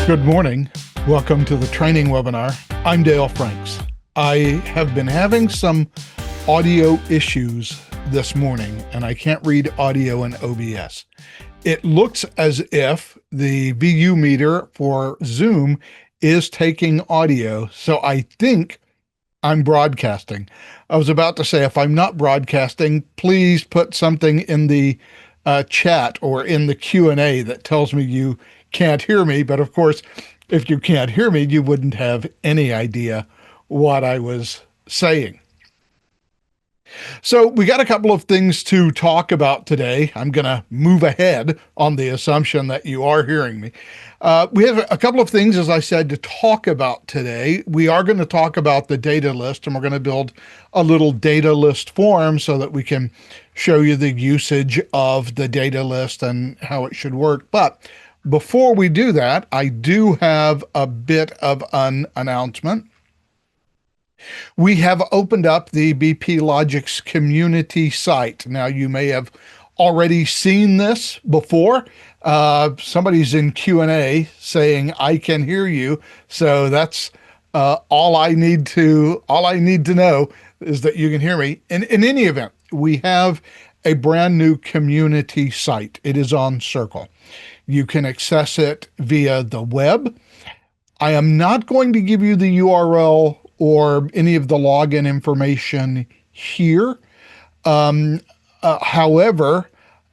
Good morning. Welcome to the training webinar. I'm Dale Franks. I have been having some audio issues this morning, and I can't read audio in OBS. It looks as if the VU meter for Zoom is taking audio, so I think I'm broadcasting. I was about to say, if I'm not broadcasting, please put something in the chat or in the Q&A that tells me you can't hear me. But of course, if you can't hear me, you wouldn't have any idea what I was saying. So we got a couple of things to talk about today. I'm going to move ahead on the assumption that you are hearing me. We have a couple of things, as I said, to talk about today. We are going to talk about the data list, and we're going to build a little data list form so that we can show you the usage of the data list and how it should work. But before we do that, I do have a bit of an announcement. We have opened up the BP Logix community site. Now, you may have already seen this before. Somebody's in Q&A saying, I can hear you. So that's all I need to know is that you can hear me. In any event, we have a brand new community site. It is on Circle. You can access it via the web. I am not going to give you the URL or any of the login information here. However,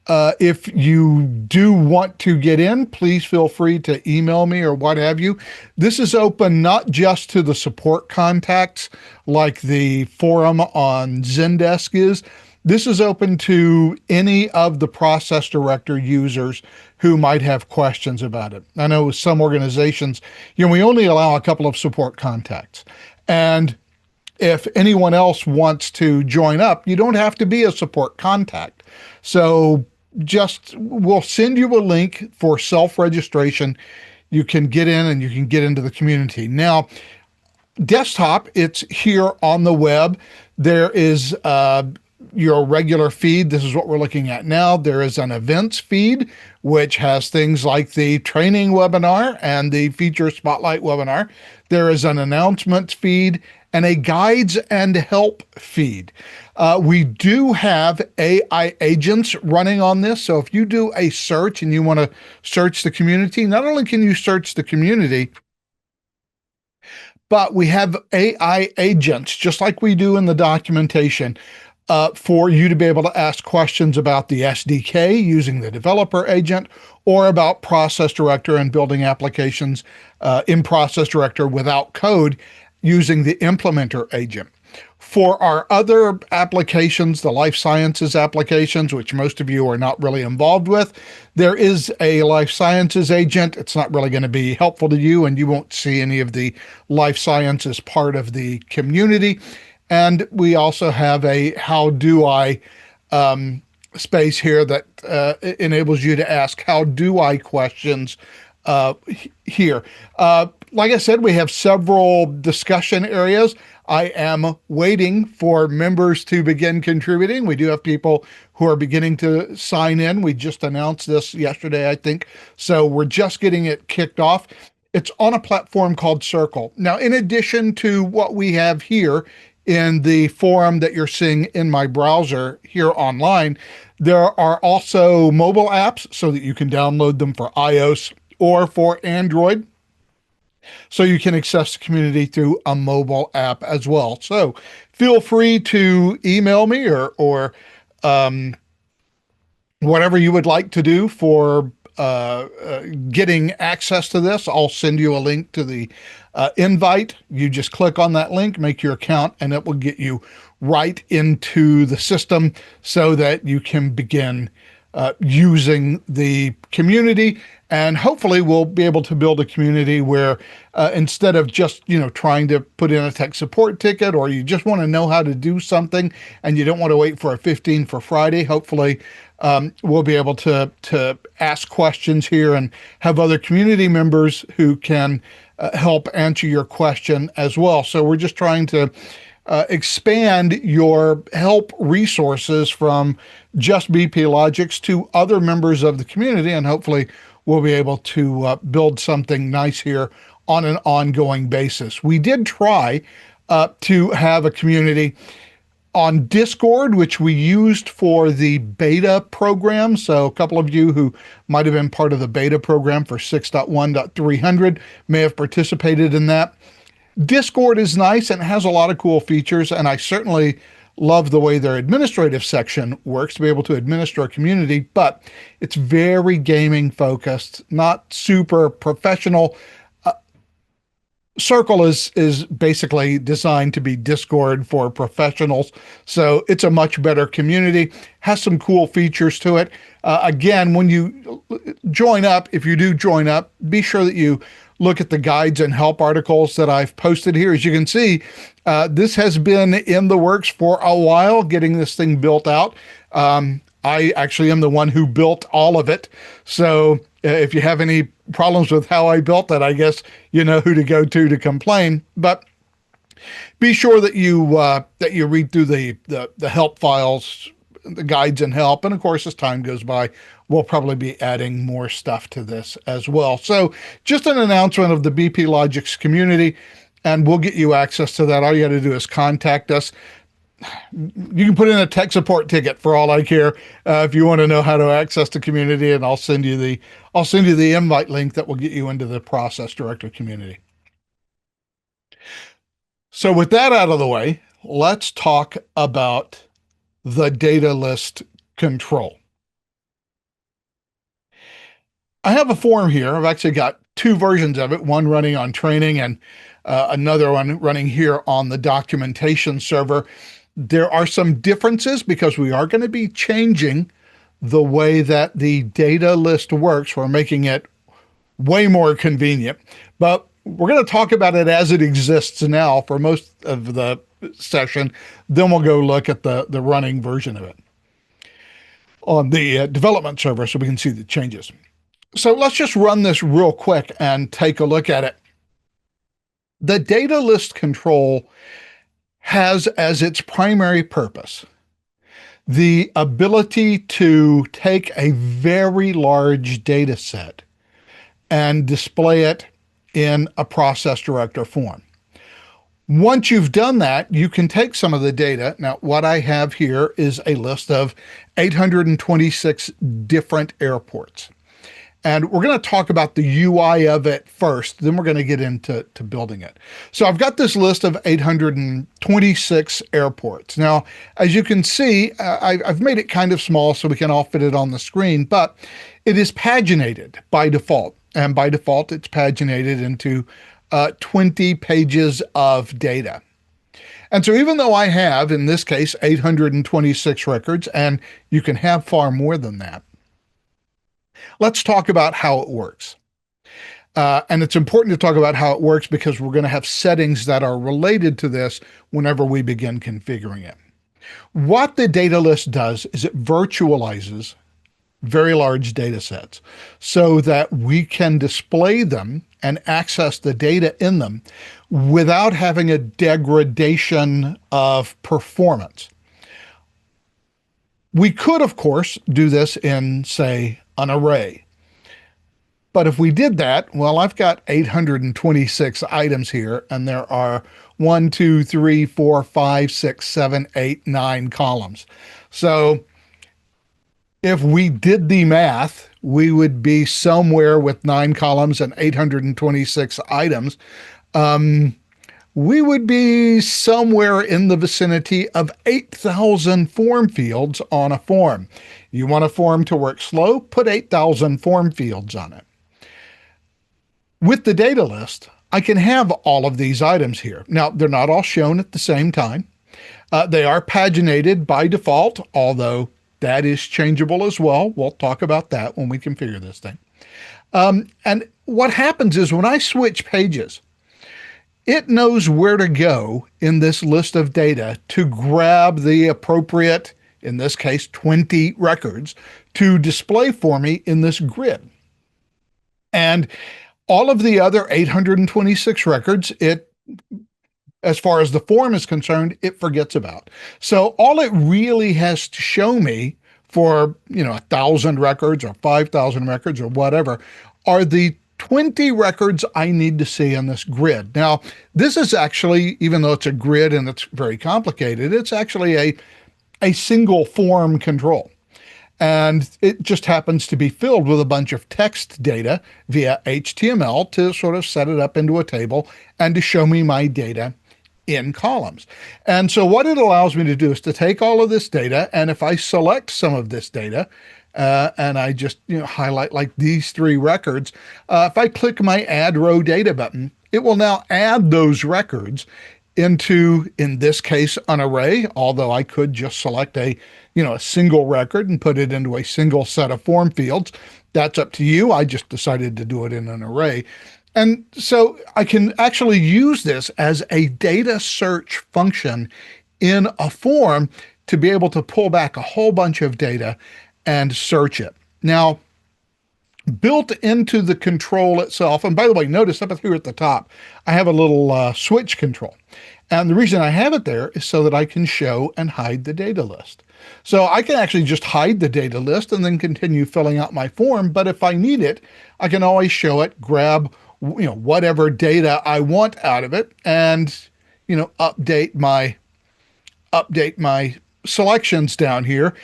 if you do want to get in, please feel free to email me or what have you. This is open not just to the support contacts like the forum on Zendesk is. This is open to any of the Process Director users who might have questions about it. I know some organizations, we only allow a couple of support contacts. And if anyone else wants to join up, you don't have to be a support contact. So we'll send you a link for self-registration. You can get in and you can get into the community. Now, desktop, it's here on the web. There is your regular feed. This is what we're looking at now. There is an events feed, which has things like the training webinar and the feature spotlight webinar. There is an announcements feed and a guides and help feed. We do have AI agents running on this. So if you do a search and you want to search the community, not only can you search the community, but we have AI agents, just like we do in the documentation, for you to be able to ask questions about the SDK using the developer agent or about Process Director and building applications in Process Director without code using the implementer agent. For our other applications, the life sciences applications, which most of you are not really involved with, there is a life sciences agent. It's not really going to be helpful to you, and you won't see any of the life sciences part of the community. And we also have a how do I space here that enables you to ask how do I questions here. Like I said, we have several discussion areas. I am waiting for members to begin contributing. We do have people who are beginning to sign in. We just announced this yesterday, I think. So we're just getting it kicked off. It's on a platform called Circle. Now, in addition to what we have here in the forum that you're seeing in my browser here online, there are also mobile apps so that you can download them for iOS or for Android. So you can access the community through a mobile app as well. So feel free to email me or whatever you would like to do for getting access to this. I'll send you a link to the invite. You just click on that link, make your account, and it will get you right into the system so that you can begin using the community. And hopefully we'll be able to build a community where instead of just, trying to put in a tech support ticket, or you just want to know how to do something and you don't want to wait for a 15 for Friday, hopefully we'll be able to ask questions here and have other community members who can help answer your question as well. So we're just trying to expand your help resources from just BP Logix to other members of the community, and hopefully we'll be able to build something nice here on an ongoing basis. We did try to have a community on Discord, which we used for the beta program. So a couple of you who might have been part of the beta program for 6.1.300 may have participated in that. Discord is nice and has a lot of cool features, and I certainly love the way their administrative section works to be able to administer a community, but it's very gaming focused, not super professional. Circle is basically designed to be Discord for professionals, so it's a much better community, has some cool features to it. Again, when you join up, if you do join up, be sure that you look at the guides and help articles that I've posted here. As you can see, this has been in the works for a while, getting this thing built out. I actually am the one who built all of it, so if you have any problems with how I built that, I guess you know who to go to complain. But be sure that you read through the help files, the guides and help. And of course, as time goes by, we'll probably be adding more stuff to this as well. So just an announcement of the BP Logix community, and we'll get you access to that. All you got to do is contact us. You can put in a tech support ticket for all I care if you want to know how to access the community, and I'll send you the invite link that will get you into the Process Director community. So with that out of the way, let's talk about the data list control. I have a form here. I've actually got two versions of it, one running on training and another one running here on the documentation server. There are some differences because we are going to be changing the way that the data list works. We're making it way more convenient, but we're going to talk about it as it exists now for most of the session. Then we'll go look at the running version of it on the development server so we can see the changes. So let's just run this real quick and take a look at it. The data list control has as its primary purpose the ability to take a very large data set and display it in a Process Director form. Once you've done that, you can take some of the data. Now, what I have here is a list of 826 different airports. And we're going to talk about the UI of it first, then we're going to get into building it. So I've got this list of 826 airports. Now, as you can see, I've made it kind of small so we can all fit it on the screen, but it is paginated by default. And by default, it's paginated into 20 pages of data. And so even though I have, in this case, 826 records, and you can have far more than that, let's talk about how it works. And it's important to talk about how it works because we're going to have settings that are related to this whenever we begin configuring it. What the data list does is it virtualizes very large data sets so that we can display them and access the data in them without having a degradation of performance. We could, of course, do this in, say, an array. But if we did that, well, I've got 826 items here, and there are 1, 2, 3, 4, 5, 6, 7, 8, 9 columns. So if we did the math, we would be somewhere with 9 columns and 826 items. We would be somewhere in the vicinity of 8,000 form fields on a form. You want a form to work slow, put 8,000 form fields on it. With the data list, I can have all of these items here. Now, they're not all shown at the same time. They are paginated by default, although that is changeable as well. We'll talk about that when we configure this thing. And what happens is when I switch pages, it knows where to go in this list of data to grab the appropriate, in this case, 20 records to display for me in this grid. And all of the other 826 records, as far as the form is concerned, it forgets about. So all it really has to show me for, 1,000 records or 5,000 records or whatever are the 20 records I need to see on this grid. Now, this is actually, even though it's a grid and it's very complicated, it's actually a single form control. And it just happens to be filled with a bunch of text data via HTML to sort of set it up into a table and to show me my data in columns. And so what it allows me to do is to take all of this data, and if I select some of this data, and I just highlight like these three records, if I click my Add Row Data button, it will now add those records into, in this case, an array, although I could just select a single record and put it into a single set of form fields. That's up to you. I just decided to do it in an array. And so I can actually use this as a data search function in a form to be able to pull back a whole bunch of data and search it. Now, built into the control itself, and by the way, notice up here at the top, I have a little switch control. And the reason I have it there is so that I can show and hide the data list. So I can actually just hide the data list and then continue filling out my form. But if I need it, I can always show it, grab whatever data I want out of it, and update my selections down here.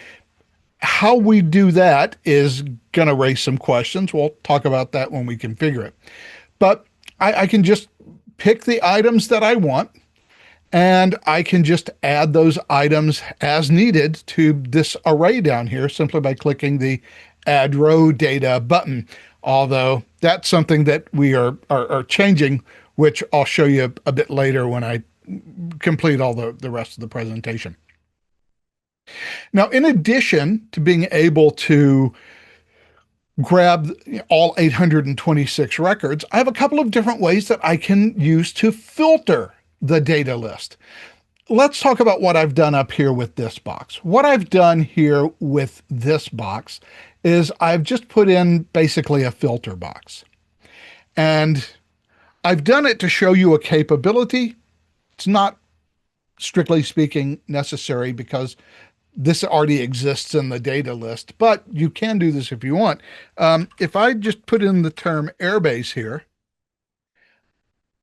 How we do that is going to raise some questions. We'll talk about that when we configure it. But I can just pick the items that I want, and I can just add those items as needed to this array down here simply by clicking the Add Row Data button. Although that's something that we are changing, which I'll show you a bit later when I complete all the rest of the presentation. Now, in addition to being able to grab all 826 records, I have a couple of different ways that I can use to filter the data list. Let's talk about what I've done up here with this box. What I've done here with this box is I've just put in basically a filter box. And I've done it to show you a capability. It's not, strictly speaking, necessary because this already exists in the data list, but you can do this if you want. If I just put in the term airbase here,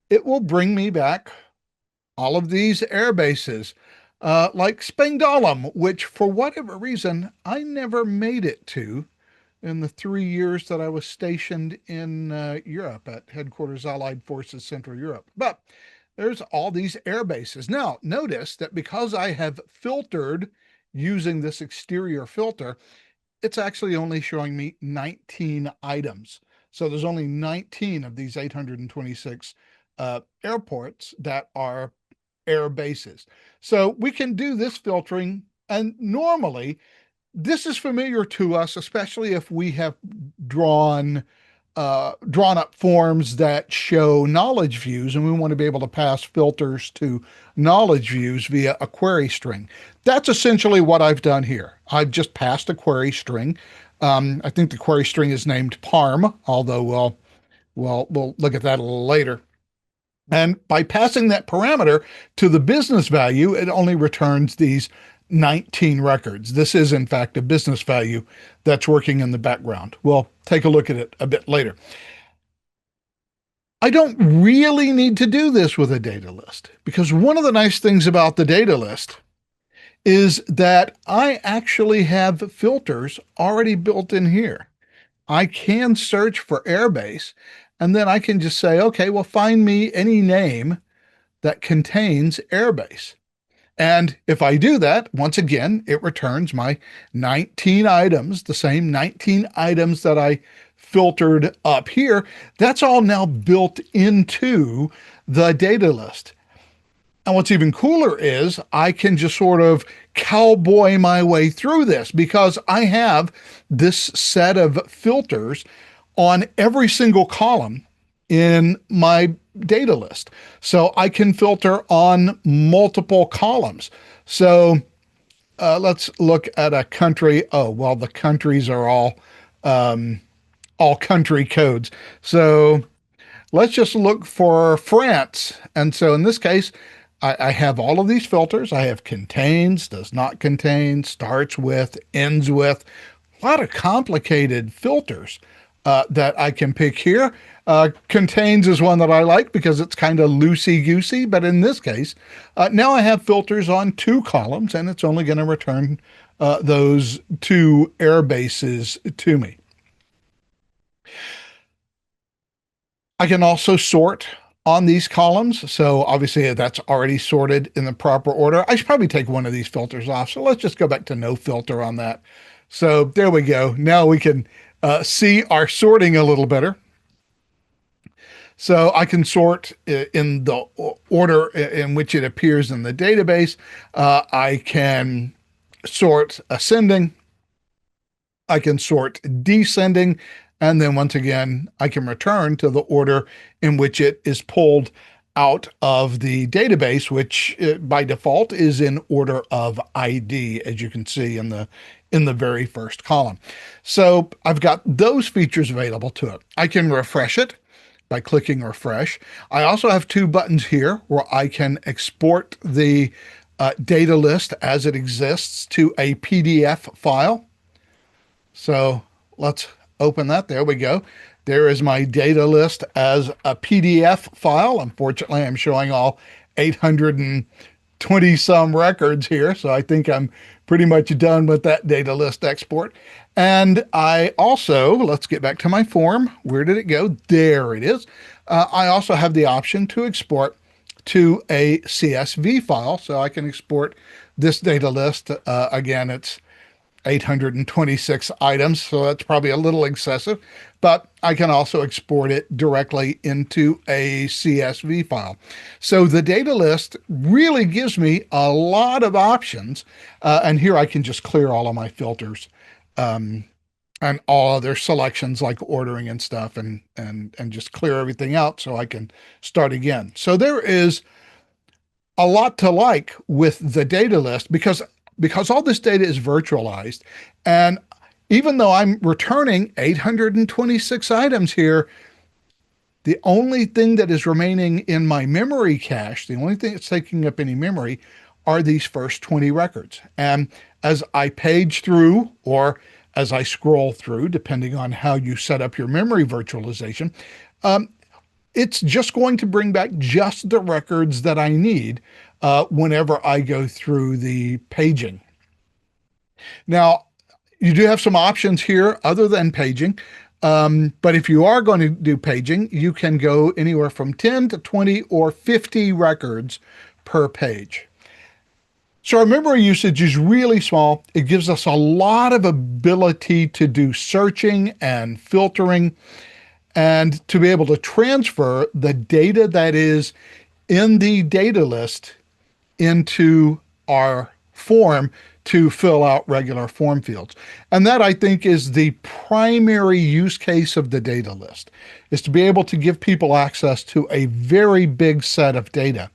it will bring me back all of these air bases, like Spangdahlem, which for whatever reason, I never made it to in the 3 years that I was stationed in Europe at Headquarters Allied Forces Central Europe. But there's all these air bases. Now, notice that because I have filtered using this exterior filter, it's actually only showing me 19 items. So there's only 19 of these 826 airports that are air bases. So we can do this filtering, and normally this is familiar to us, especially if we have drawn up forms that show knowledge views and we want to be able to pass filters to knowledge views via a query string. That's essentially what I've done here. I've just passed a query string. I think the query string is named parm, although we'll look at that a little later. And by passing that parameter to the business value, it only returns these 19 records. This is, in fact, a business value that's working in the background. We'll take a look at it a bit later. I don't really need to do this with a data list, because one of the nice things about the data list is that I actually have filters already built in here. I can search for airbase, and then I can just say, okay, well, find me any name that contains airbase. And if I do that, once again, it returns my 19 items, the same 19 items that I filtered up here. That's all now built into the data list. And what's even cooler is I can just sort of cowboy my way through this, because I have this set of filters on every single column in my data list. So I can filter on multiple columns. So let's look at a country. Oh, well, the countries are all country codes. So let's just look for France. And so in this case, I have all of these filters. I have contains, does not contain, starts with, ends with, a lot of complicated filters that I can pick here. Contains is one that I like because it's kind of loosey-goosey, but in this case, now I have filters on 2 columns, and it's only going to return those 2 air bases to me. I can also sort on these columns. So obviously that's already sorted in the proper order. I should probably take one of these filters off. So let's just go back to no filter on that. So there we go. Now we can see our sorting a little better. So I can sort in the order in which it appears in the database. I can sort ascending. I can sort descending. And then once again, I can return to the order in which it is pulled out of the database, which by default is in order of ID, as you can see in the very first column. So I've got those features available to it. I can refresh it by clicking refresh. I also have 2 buttons here where I can export the data list as it exists to a PDF file. So let's open that. There we go. There is my data list as a PDF file. Unfortunately, I'm showing all 820 some records here. So I think I'm pretty much done with that data list export. And I also, let's get back to my form. Where did it go? There it is. I also have the option to export to a CSV file. So I can export this data list. Again, it's 826 items, so that's probably a little excessive, but I can also export it directly into a CSV file. So the data list really gives me a lot of options, and here I can just clear all of my filters and all other selections like ordering and stuff, and just clear everything out so I can start again. So there is a lot to like with the data list because all this data is virtualized. And even though I'm returning 826 items here, the only thing that is remaining in my memory cache, the only thing that's taking up any memory, are these first 20 records. And as I page through, or as I scroll through, depending on how you set up your memory virtualization, it's just going to bring back just the records that I need whenever I go through the paging. Now, you do have some options here other than paging, but if you are going to do paging, you can go anywhere from 10 to 20 or 50 records per page. So our memory usage is really small. It gives us a lot of ability to do searching and filtering and to be able to transfer the data that is in the data list into our form to fill out regular form fields. And that, I think, is the primary use case of the data list, is to be able to give people access to a very big set of data,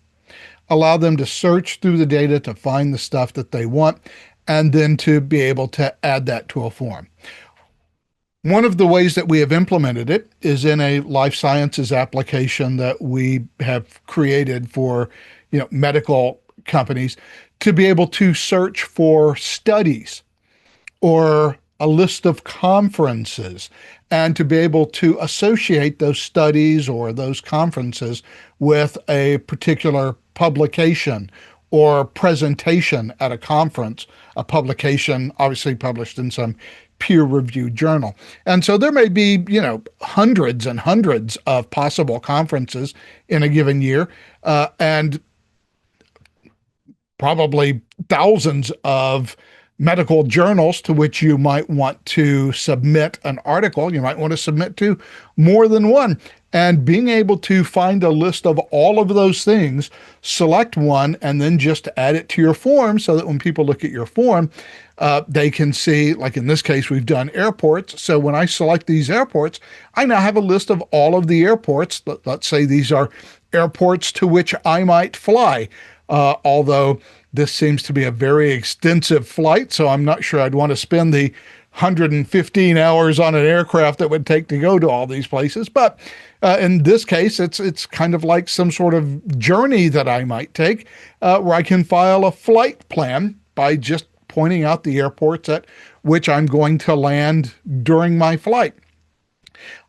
allow them to search through the data to find the stuff that they want, and then to be able to add that to a form. One of the ways that we have implemented it is in a life sciences application that we have created for, medical companies to be able to search for studies or a list of conferences and to be able to associate those studies or those conferences with a particular publication or presentation at a conference, a publication obviously published in some peer-reviewed journal. And so there may be, hundreds and hundreds of possible conferences in a given year, and probably thousands of medical journals to which you might want to submit an article. You might want to submit to more than one. And being able to find a list of all of those things, select one, and then just add it to your form so that when people look at your form, they can see, like in this case, we've done airports. So when I select these airports, I now have a list of all of the airports. Let's say these are airports to which I might fly. Although this seems to be a very extensive flight, so I'm not sure I'd want to spend the 115 hours on an aircraft that would take to go to all these places. But in this case, it's kind of like some sort of journey that I might take, where I can file a flight plan by just pointing out the airports at which I'm going to land during my flight.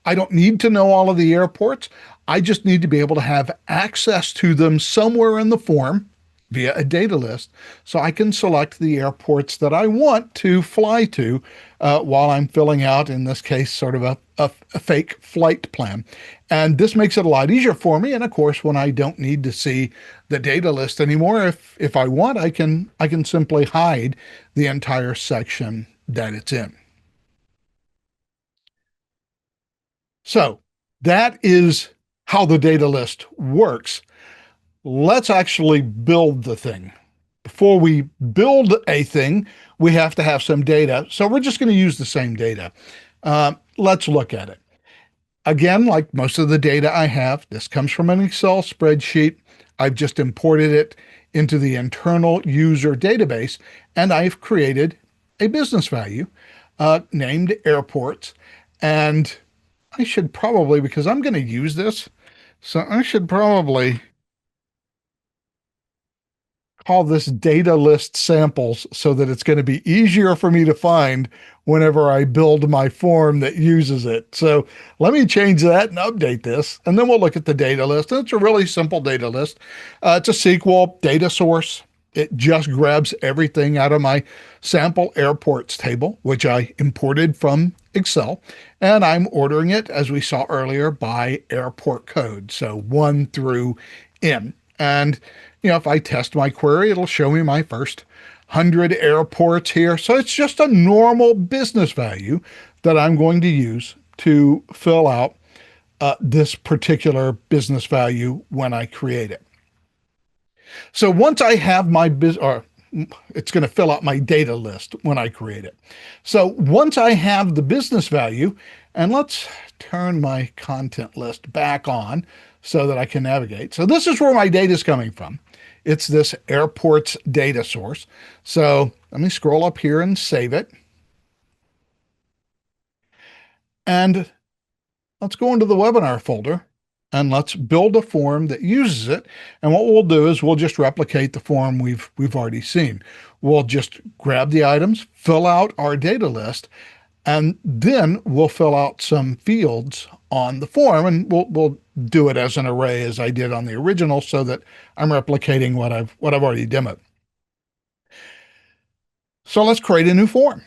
I don't need to know all of the airports. I just need to be able to have access to them somewhere in the form via a data list, so I can select the airports that I want to fly to while I'm filling out, in this case, sort of a fake flight plan. And this makes it a lot easier for me. And of course, when I don't need to see the data list anymore, if I want, I can simply hide the entire section that it's in. So that is how the data list works. Let's actually build the thing. Before we build a thing, we have to have some data. So we're just going to use the same data. Let's look at it. Again, like most of the data I have, this comes from an Excel spreadsheet. I've just imported it into the internal user database, and I've created a business value named airports. And I should probably, because I'm going to use this, so I should probably call this data list samples so that it's going to be easier for me to find whenever I build my form that uses it. So let me change that and update this, and then we'll look at the data list. And it's a really simple data list. It's a SQL data source. It just grabs everything out of my sample airports table, which I imported from Excel, and I'm ordering it, as we saw earlier, by airport code, so 1 through N. And if I test my query, it'll show me my first 100 airports here. So it's just a normal business value that I'm going to use to fill out this particular business value when I create it. So once I have my business, or it's going to fill out my data list when I create it. So once I have the business value, and let's turn my content list back on so that I can navigate. So this is where my data is coming from. It's this airports data source. So let me scroll up here and save it. And let's go into the webinar folder and let's build a form that uses it. And what we'll do is we'll just replicate the form we've already seen. We'll just grab the items, fill out our data list, and then we'll fill out some fields on the form, and we'll do it as an array as I did on the original, so that I'm replicating what I've already demoed. So let's create a new form.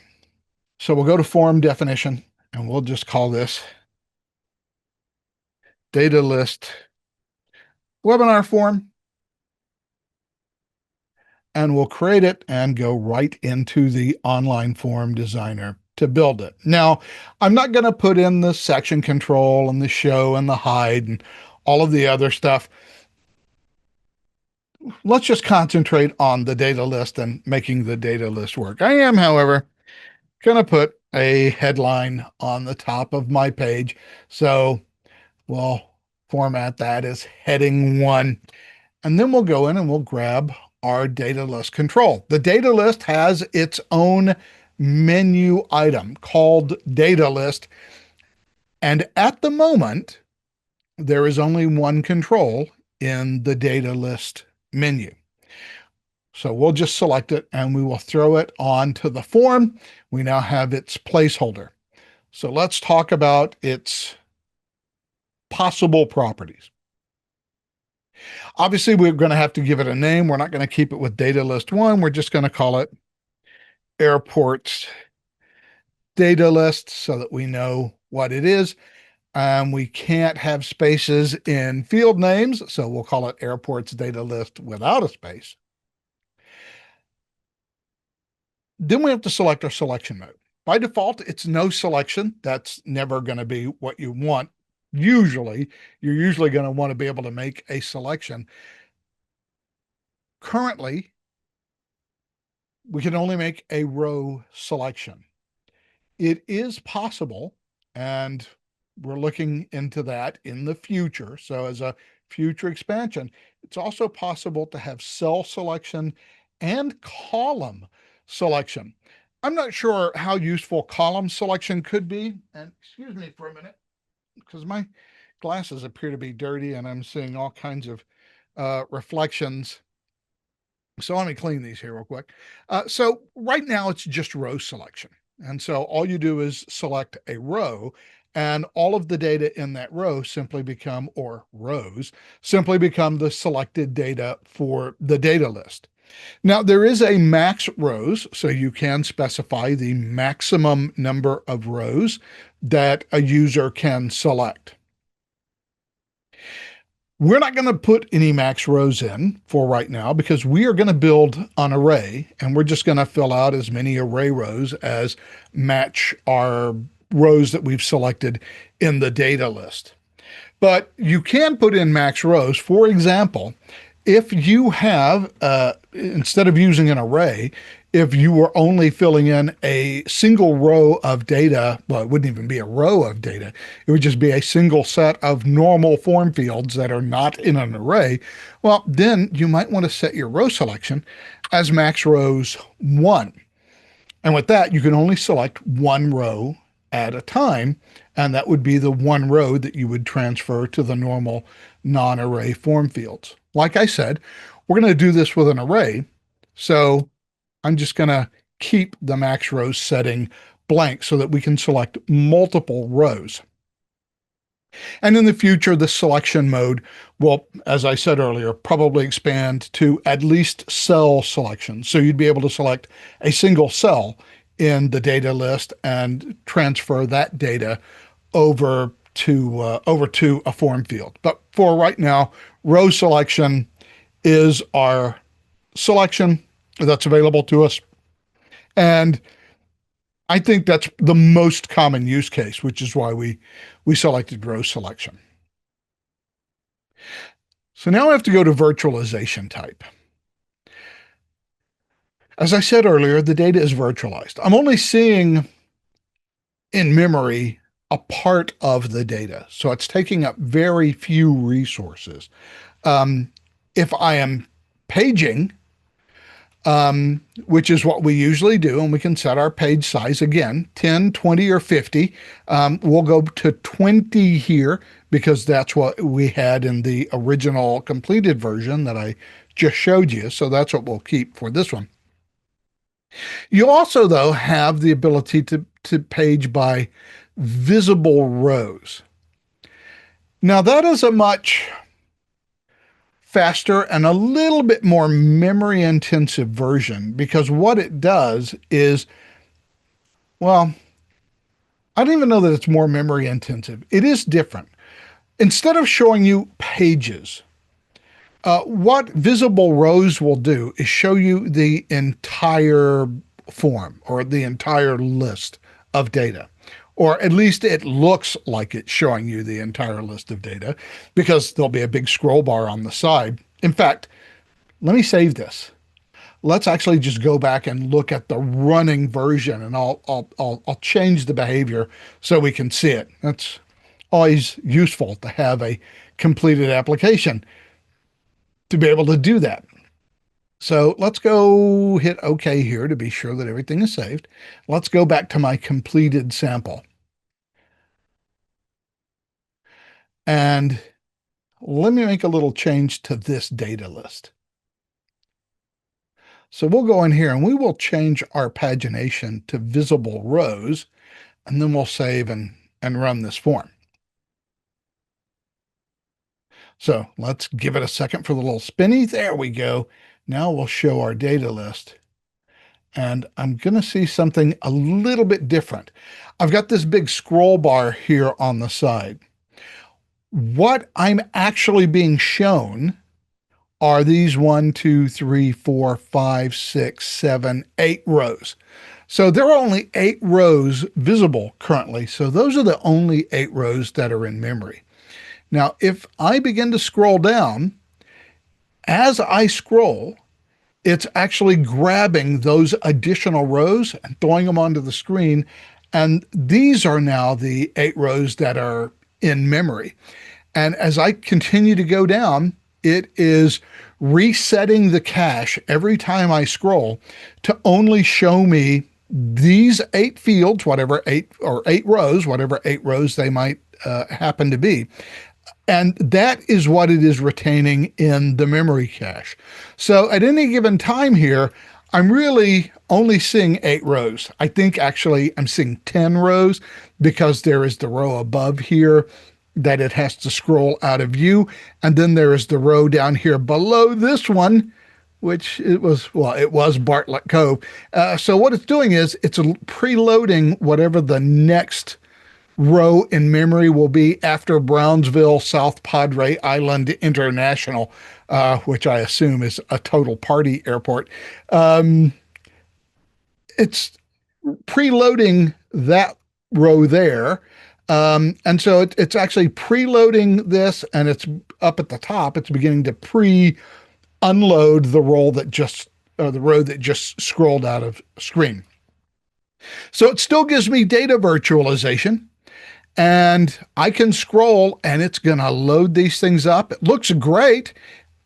So we'll go to form definition, and we'll just call this data list webinar form. And we'll create it and go right into the online form designer to build it. Now, I'm not going to put in the section control and the show and the hide and all of the other stuff. Let's just concentrate on the data list and making the data list work. I am, however, going to put a headline on the top of my page. So we'll format that as heading 1. And then we'll go in and we'll grab our data list control. The data list has its own menu item called data list. And at the moment, there is only one control in the data list menu. So we'll just select it and we will throw it onto the form. We now have its placeholder. So let's talk about its possible properties. Obviously, we're going to have to give it a name. We're not going to keep it with data list 1. We're just going to call it airports data list so that we know what it is. We can't have spaces in field names, so we'll call it airports data list without a space. Then we have to select our selection mode. By default, it's no selection. That's never going to be what you want. Usually, you're usually going to want to be able to make a selection. Currently, we can only make a row selection. It is possible, and we're looking into that in the future. So as a future expansion, it's also possible to have cell selection and column selection. I'm not sure how useful column selection could be. And excuse me for a minute, because my glasses appear to be dirty and I'm seeing all kinds of reflections. So let me clean these here real quick. So right now it's just row selection. And so all you do is select a row and all of the data in that row simply become, or rows, simply become the selected data for the data list. Now there is a max rows, so you can specify the maximum number of rows that a user can select. We're not going to put any max rows in for right now because we are going to build an array and we're just going to fill out as many array rows as match our rows that we've selected in the data list. But you can put in max rows. For example, if you have, instead of using an array, if you were only filling in a single row of data, well, it wouldn't even be a row of data. It would just be a single set of normal form fields that are not in an array. Well, then you might want to set your row selection as max rows 1. And with that, you can only select one row at a time. And that would be the one row that you would transfer to the normal non-array form fields. Like I said, we're going to do this with an array. So I'm just going to keep the max rows setting blank so that we can select multiple rows. And in the future, the selection mode will, as I said earlier, probably expand to at least cell selection. So you'd be able to select a single cell in the data list and transfer that data over to a form field. But for right now, row selection is our selection that's available to us. And I think that's the most common use case, which is why we selected row selection. So now I have to go to virtualization type. As I said earlier, the data is virtualized. I'm only seeing in memory a part of the data. So it's taking up very few resources. If I am paging, which is what we usually do, and we can set our page size again, 10, 20, or 50. We'll go to 20 here because that's what we had in the original completed version that I just showed you. So that's what we'll keep for this one. You also, though, have the ability to page by visible rows. Now, that is a much faster and a little bit more memory intensive version, because what it does is, well, I don't even know that it's more memory intensive. It is different. Instead of showing you pages, what visible rows will do is show you the entire form or the entire list of data. Or at least it looks like it's showing you the entire list of data because there'll be a big scroll bar on the side. In fact, let me save this. Let's actually just go back and look at the running version, and I'll change the behavior so we can see it. That's always useful to have a completed application to be able to do that. So let's go hit OK here to be sure that everything is saved. Let's go back to my completed sample. And let me make a little change to this data list. So we'll go in here and we will change our pagination to visible rows, and then we'll save and run this form. So let's give it a second for the little spinny. There we go. Now we'll show our data list. And I'm going to see something a little bit different. I've got this big scroll bar here on the side. What I'm actually being shown are these 1, 2, 3, 4, 5, 6, 7, 8 rows. So there are only 8 rows visible currently. So those are the only 8 rows that are in memory. Now, if I begin to scroll down, as I scroll, it's actually grabbing those additional rows and throwing them onto the screen. And these are now the 8 rows that are in memory. And as I continue to go down, it is resetting the cache every time I scroll to only show me these 8 fields, whatever 8 rows, whatever 8 rows they might happen to be. And that is what it is retaining in the memory cache. So at any given time here, I'm really only seeing 8 rows. I think actually I'm seeing 10 rows because there is the row above here that it has to scroll out of view. And then there is the row down here below this one, which it was Bartlett Cove. So what it's doing is it's preloading whatever the next row in memory will be after Brownsville South Padre Island International, which I assume is a total party airport. It's preloading that row there. And so it's actually preloading this, and it's up at the top. It's beginning to unload the row that just scrolled out of screen. So it still gives me data virtualization, and I can scroll and it's going to load these things up. It looks great.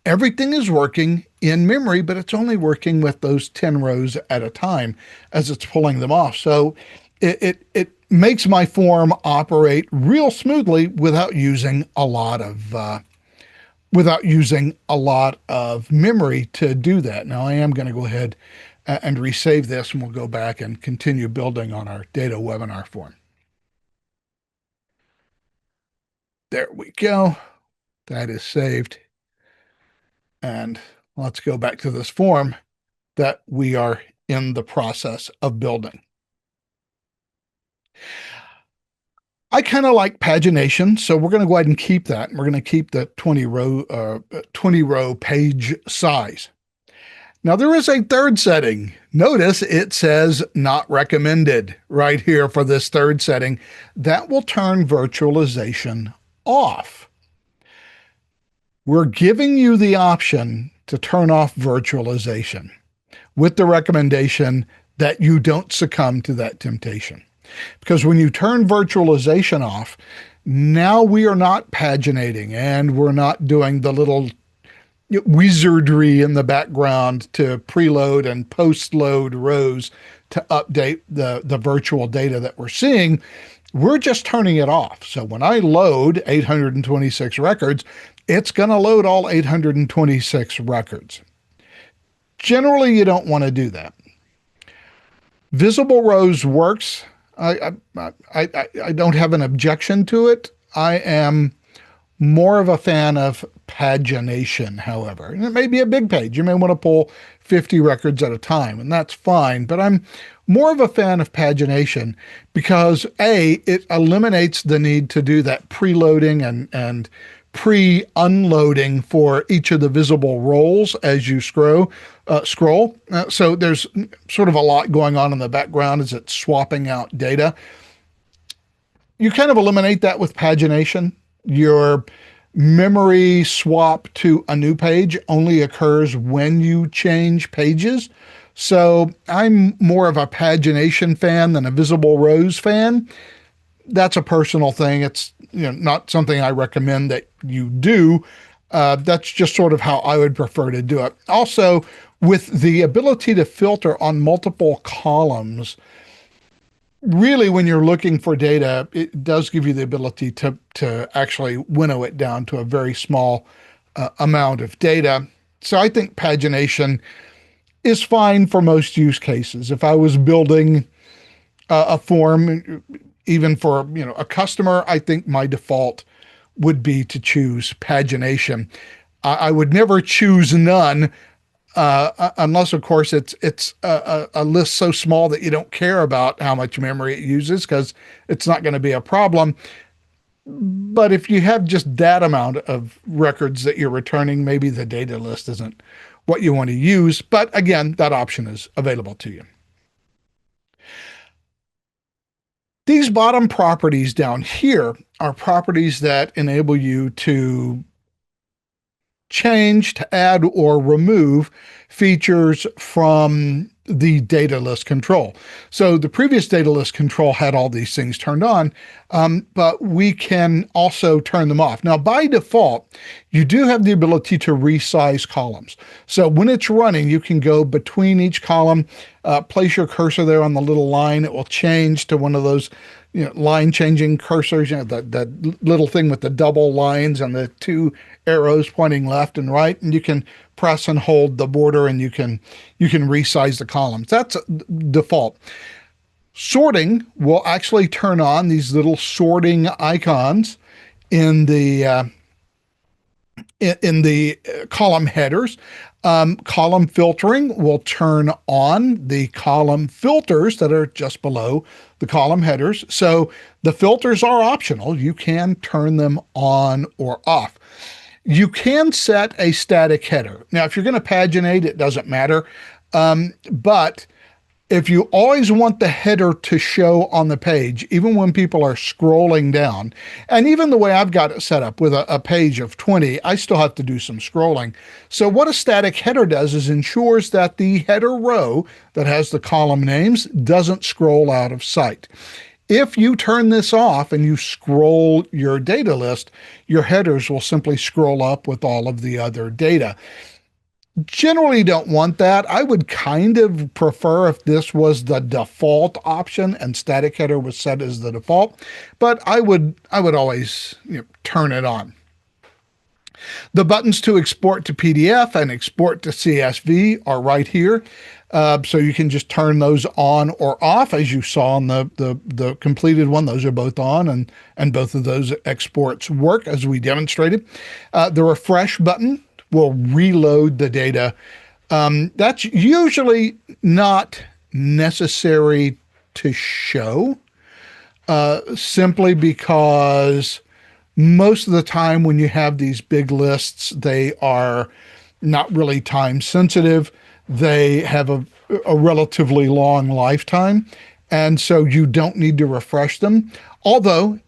Everything is working in memory, but it's only working with those 10 rows at a time as it's pulling them off. So it makes my form operate real smoothly without using a lot of memory to do that. Now I am going to go ahead and resave this, and we'll go back and continue building on our data webinar form. There we go. That is saved. And let's go back to this form that we are in the process of building. I kind of like pagination, so we're going to go ahead and keep that. We're going to keep the 20 row page size. Now there is a third setting. Notice it says not recommended right here for this third setting. That will turn virtualization off. We're giving you the option to turn off virtualization with the recommendation that you don't succumb to that temptation. Because when you turn virtualization off, now we are not paginating, and we're not doing the little wizardry in the background to preload and post-load rows to update the virtual data that we're seeing. We're just turning it off. So when I load 826 records, it's going to load all 826 records. Generally, you don't want to do that. Visible rows works. I don't have an objection to it. I am more of a fan of pagination, however. And it may be a big page. You may want to pull 50 records at a time, and that's fine. But I'm more of a fan of pagination because A, it eliminates the need to do that preloading and pre-unloading for each of the visible roles as you scroll. So there's sort of a lot going on in the background as it's swapping out data. You kind of eliminate that with pagination. Your memory swap to a new page only occurs when you change pages. So I'm more of a pagination fan than a visible rows fan. That's a personal thing. It's not something I recommend that you do. That's just sort of how I would prefer to do it. Also, with the ability to filter on multiple columns, really when you're looking for data, it does give you the ability to actually winnow it down to a very small amount of data. So I think pagination is fine for most use cases. If I was building a form, even for a customer, I think my default would be to choose pagination. I would never choose none unless, of course, it's a list so small that you don't care about how much memory it uses, because it's not going to be a problem. But if you have just that amount of records that you're returning, maybe the data list isn't what you want to use. But again, that option is available to you. These bottom properties down here are properties that enable you to change, to add, or remove features from the data list control. So the previous data list control had all these things turned on, but we can also turn them off. Now, by default, you do have the ability to resize columns. So when it's running, you can go between each column place your cursor there on the little line. It will change to one of those, line changing cursors, that little thing with the double lines and the two arrows pointing left and right. And you can press and hold the border, and you can resize the columns. That's default. Sorting will actually turn on these little sorting icons in the column headers. Column filtering will turn on the column filters that are just below the column headers. So the filters are optional. You can turn them on or off. You can set a static header. Now, if you're going to paginate, it doesn't matter. But if you always want the header to show on the page, even when people are scrolling down, and even the way I've got it set up with a page of 20, I still have to do some scrolling. So what a static header does is ensures that the header row that has the column names doesn't scroll out of sight. If you turn this off and you scroll your data list, your headers will simply scroll up with all of the other data. Generally don't want that. I would kind of prefer if this was the default option and static header was set as the default, but I would always turn it on. The buttons to export to PDF and export to CSV are right here. So you can just turn those on or off, as you saw on the completed one. Those are both on, and both of those exports work as we demonstrated. The refresh button will reload the data. That's usually not necessary to show, simply because most of the time when you have these big lists, they are not really time sensitive. They have a relatively long lifetime, and so you don't need to refresh them. Although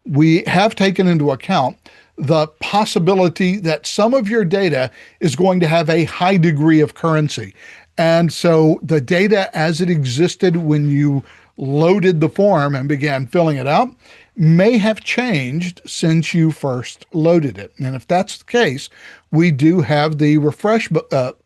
we have taken into account the possibility that some of your data is going to have a high degree of currency. And so the data as it existed when you loaded the form and began filling it out may have changed since you first loaded it. And if that's the case, we do have the refresh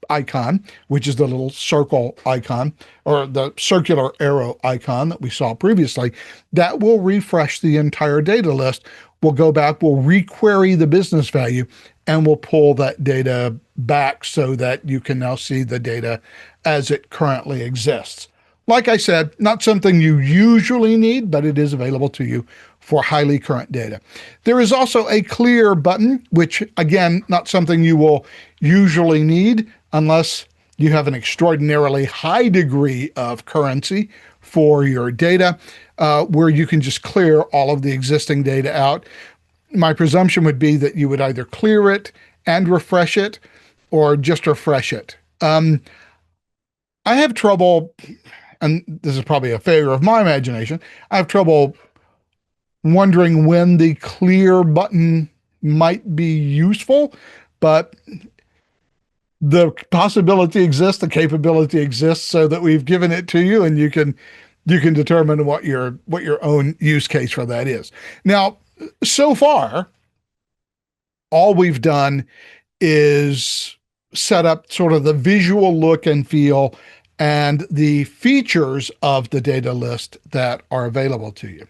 icon, which is the little circle icon or the circular arrow icon that we saw previously, that will refresh the entire data list. We'll go back, we'll requery the business value, and we'll pull that data back so that you can now see the data as it currently exists. Like I said, not something you usually need, but it is available to you for highly current data. There is also a clear button, which again, not something you will usually need unless you have an extraordinarily high degree of currency for your data, where you can just clear all of the existing data out. My presumption would be that you would either clear it and refresh it, or just refresh it. I have trouble, and this is probably a failure of my imagination, I have trouble wondering when the clear button might be useful, but the possibility exists, the capability exists, so that we've given it to you, and you can determine what your own use case for that is. Now, so far, all we've done is set up sort of the visual look and feel and the features of the data list that are available to you.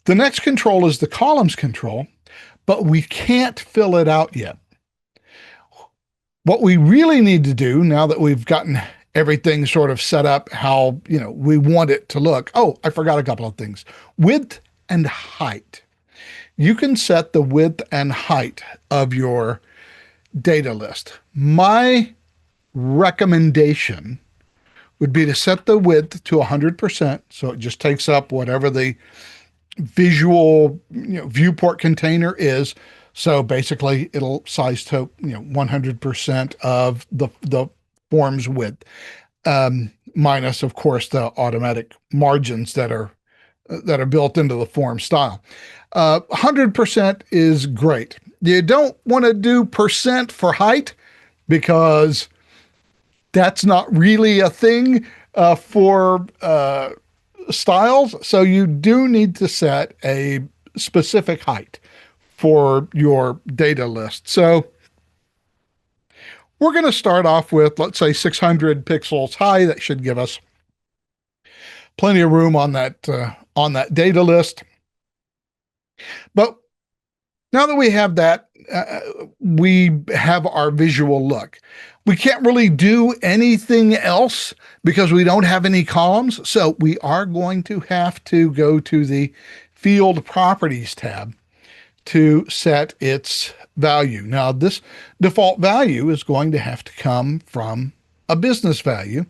The next control is the columns control, but we can't fill it out yet. What we really need to do, now that we've gotten everything sort of set up how we want it to look. Oh, I forgot a couple of things. Width and height. You can set the width and height of your data list. My recommendation would be to set the width to 100%, so it just takes up whatever the visual viewport container is. So basically it'll size to 100% of the form's width, minus of course the automatic margins that are built into the form style. 100% is great. You don't want to do percent for height, because that's not really a thing for styles. So you do need to set a specific height for your data list. So We're going to start off with, let's say, 600 pixels high. That should give us plenty of room on that data list. But now that we have that, we have our visual look. We can't really do anything else because we don't have any columns. So we are going to have to go to the Field Properties tab to set its value. Now, this default value is going to have to come from a business value.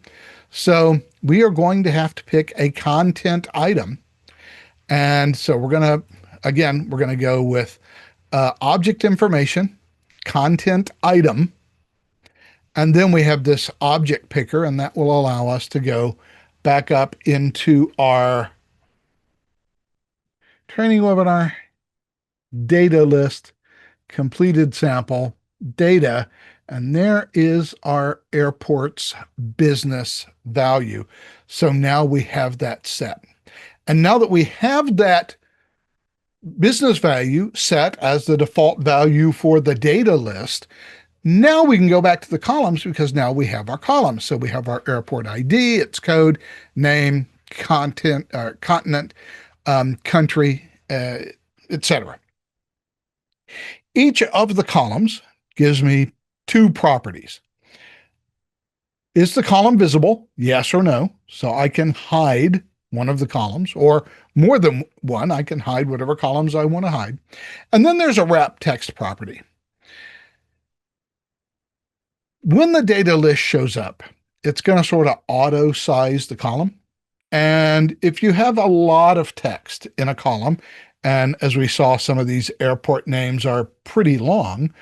So we are going to have to pick a content item. And so we're going to go with object information, content item, and then we have this object picker, and that will allow us to go back up into our training webinar data list, completed sample, data, and there is our airport's business value. So now we have that set. And now that we have that business value set as the default value for the data list, now we can go back to the columns because now we have our columns. So we have our airport ID, its code, name, continent, country, etc. Each of the columns gives me two properties. Is the column visible? Yes or no. So I can hide one of the columns, or more than one. I can hide whatever columns I want to hide. And then there's a wrap text property. When the data list shows up, it's going to sort of auto size the column. And if you have a lot of text in a column, and as we saw, some of these airport names are pretty long,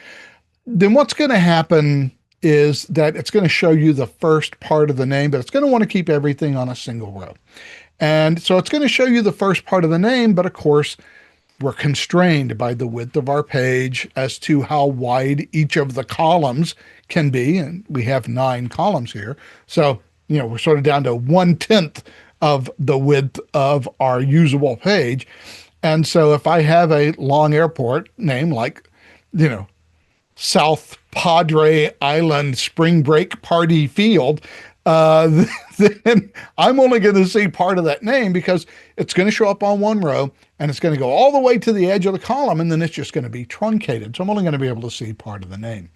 then what's going to happen is that it's going to show you the first part of the name, but it's going to want to keep everything on a single row. And so it's going to show you the first part of the name, but of course, we're constrained by the width of our page as to how wide each of the columns can be. And we have 9 columns here. So, we're sort of down to 1/10 of the width of our usable page. And so if I have a long airport name like, South Padre Island Spring Break Party Field, then I'm only going to see part of that name because it's going to show up on one row and it's going to go all the way to the edge of the column, and then it's just going to be truncated. So I'm only going to be able to see part of the name.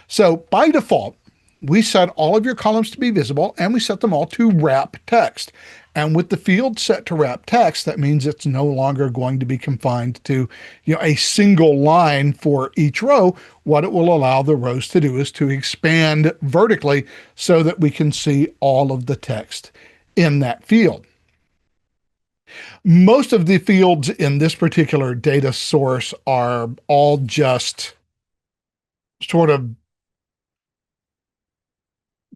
So by default, we set all of your columns to be visible and we set them all to wrap text. And with the field set to wrap text, that means it's no longer going to be confined to a single line for each row. What it will allow the rows to do is to expand vertically so that we can see all of the text in that field. Most of the fields in this particular data source are all just sort of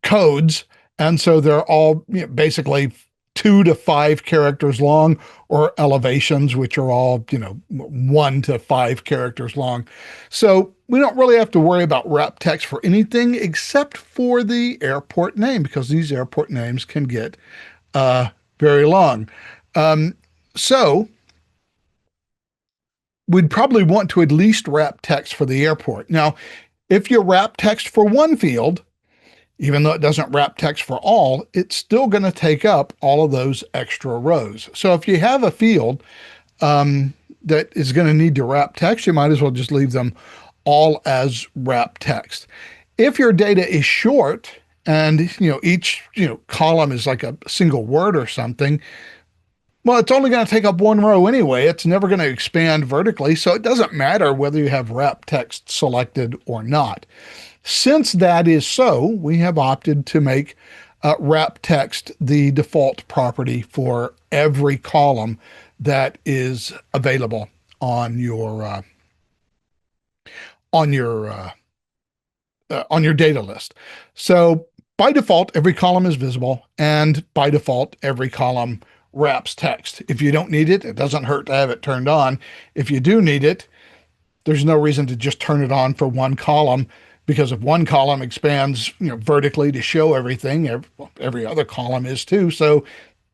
codes. And so they're all basically 2 to 5 characters long, or elevations, which are all, 1 to 5 characters long. So we don't really have to worry about wrap text for anything except for the airport name, because these airport names can get very long. So we'd probably want to at least wrap text for the airport. Now, if you wrap text for one field, even though it doesn't wrap text for all, it's still going to take up all of those extra rows. So if you have a field that is going to need to wrap text, you might as well just leave them all as wrap text. If your data is short and each column is like a single word or something, well, it's only going to take up one row anyway. It's never going to expand vertically, so it doesn't matter whether you have wrap text selected or not. Since that is so, we have opted to make wrap text the default property for every column that is available on your data list. So by default, every column is visible, and by default, every column wraps text. If you don't need it, it doesn't hurt to have it turned on. If you do need it, there's no reason to just turn it on for one column, because if one column expands vertically to show everything, every other column is too. So it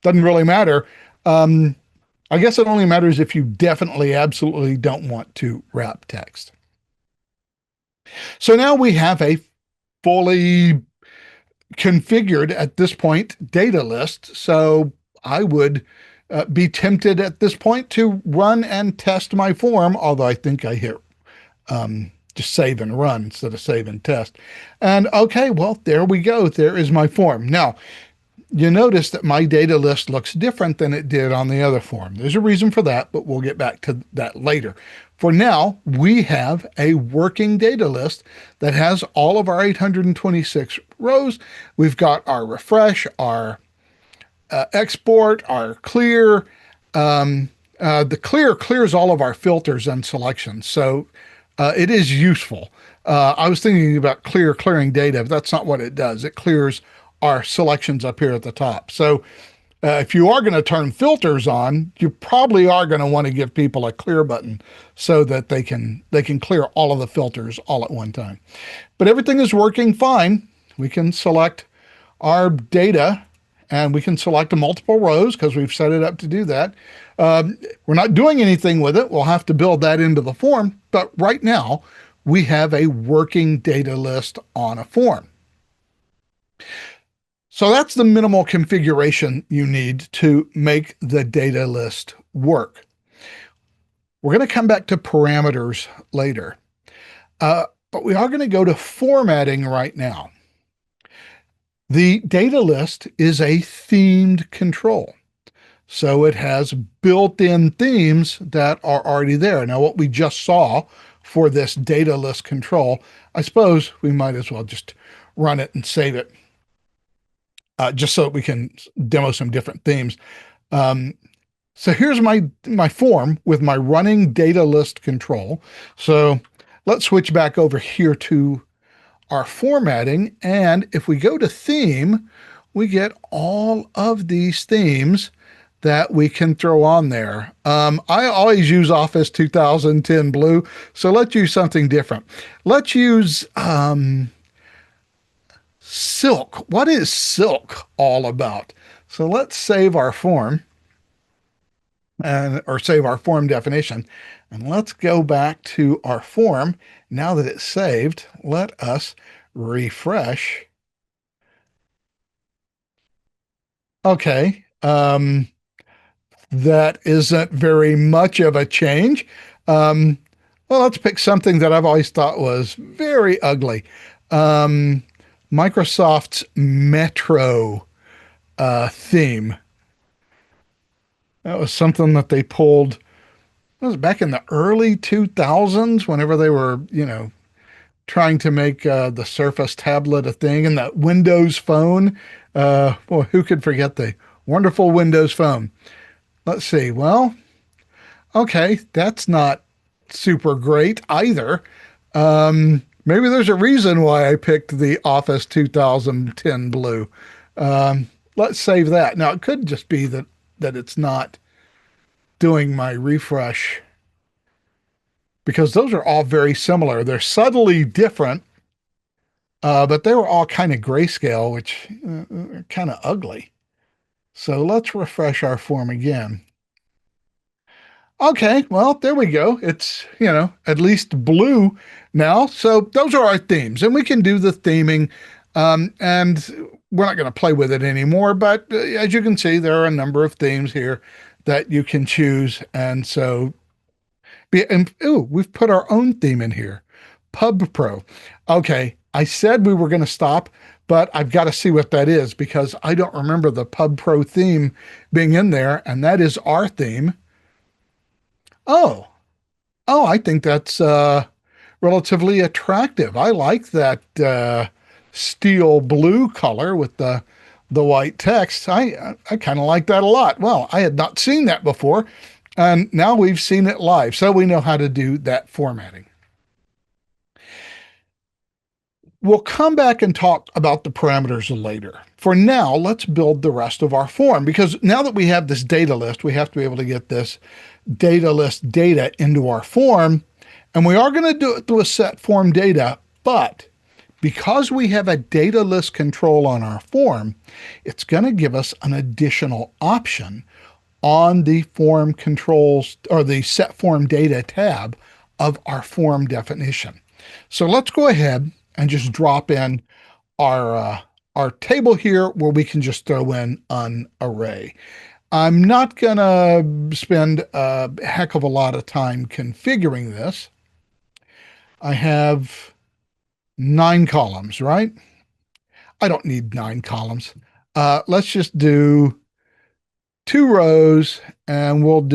doesn't really matter. I guess it only matters if you definitely, absolutely don't want to wrap text. So now we have a fully configured at this point data list. So I would be tempted at this point to run and test my form, although I think I hit just save and run instead of save and test. And okay, well, there we go. There is my form. Now, you notice that my data list looks different than it did on the other form. There's a reason for that, but we'll get back to that later. For now, we have a working data list that has all of our 826 rows. We've got our refresh, our export, our clear. The clear clears all of our filters and selections. So it is useful. I was thinking about clearing data, but that's not what it does. It clears our selections up here at the top. So if you are going to turn filters on, you probably are going to want to give people a clear button so that they can clear all of the filters all at one time. But everything is working fine. We can select our data and we can select multiple rows because we've set it up to do that. We're not doing anything with it. We'll have to build that into the form. But right now, we have a working data list on a form. So that's the minimal configuration you need to make the data list work. We're going to come back to parameters later, but we are going to go to formatting right now. The data list is a themed control. So it has built-in themes that are already there. Now, what we just saw for this data list control, I suppose we might as well just run it and save it. Just so we can demo some different themes. So here's my form with my running data list control. So let's switch back over here to our formatting. And if we go to theme, we get all of these themes that we can throw on there. I always use Office 2010 Blue, so let's use something different. Let's use Silk. What is Silk all about? So let's save our form or save our form definition. And let's go back to our form. Now that it's saved, let us refresh. Okay. That isn't very much of a change. Well, let's pick something that I've always thought was very ugly. Microsoft's Metro theme. That was something that they pulled. It was back in the early 2000s, whenever they were, trying to make the Surface tablet a thing, and the Windows Phone. Boy, who could forget the wonderful Windows Phone? Let's see. Well, okay, that's not super great either. Maybe there's a reason why I picked the Office 2010 Blue. Let's save that. Now, it could just be that it's not doing my refresh, because those are all very similar. They're subtly different, but they were all kind of grayscale, which are kind of ugly. So let's refresh our form again. Okay, well, there we go. It's, at least blue now. So those are our themes, and we can do the theming, and we're not going to play with it anymore. But as you can see, there are a number of themes here that you can choose. And so, we've put our own theme in here, Pub Pro. Okay, I said we were going to stop, but I've got to see what that is, because I don't remember the Pub Pro theme being in there, and that is our theme. Oh, I think that's relatively attractive. I like that steel blue color with the white text. I kind of like that a lot. Well, I had not seen that before, and now we've seen it live, so we know how to do that formatting. We'll come back and talk about the parameters later. For now, let's build the rest of our form, because now that we have this data list, we have to be able to get this data list data into our form, and we are going to do it through a set form data, but because we have a data list control on our form, it's going to give us an additional option on the form controls, or the set form data tab of our form definition. So let's go ahead and just drop in our table here where we can just throw in an array. I'm not gonna spend a heck of a lot of time configuring this. I have 9 columns, right? I don't need 9 columns. Let's just do 2 rows and let's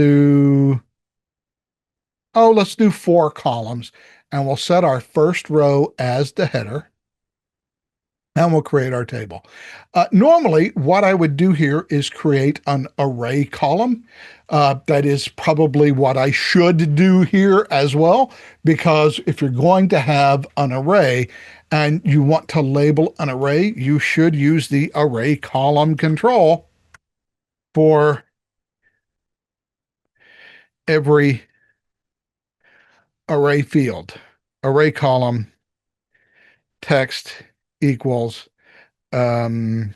do 4 columns, and we'll set our first row as the header, and we'll create our table. Normally, what I would do here is create an array column. That is probably what I should do here as well, because if you're going to have an array and you want to label an array, you should use the array column control for every array field. Array column text equals code.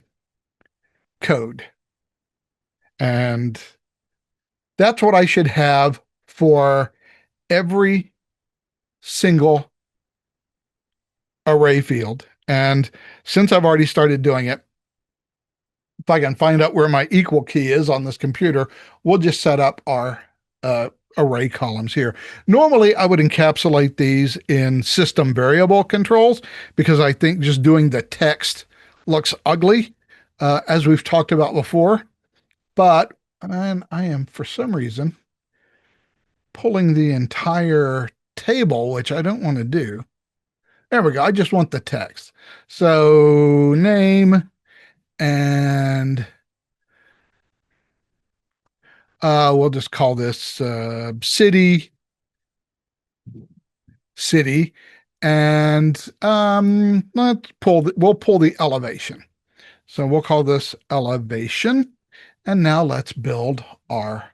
And that's what I should have for every single array field. And since I've already started doing it, if I can find out where my equal key is on this computer, we'll just set up our array columns here. Normally, I would encapsulate these in system variable controls because I think just doing the text looks ugly, as we've talked about before. But I am, for some reason, pulling the entire table, which I don't want to do. There we go. I just want the text. So name and we'll just call this city, and we'll pull the elevation. So we'll call this elevation, and now let's build our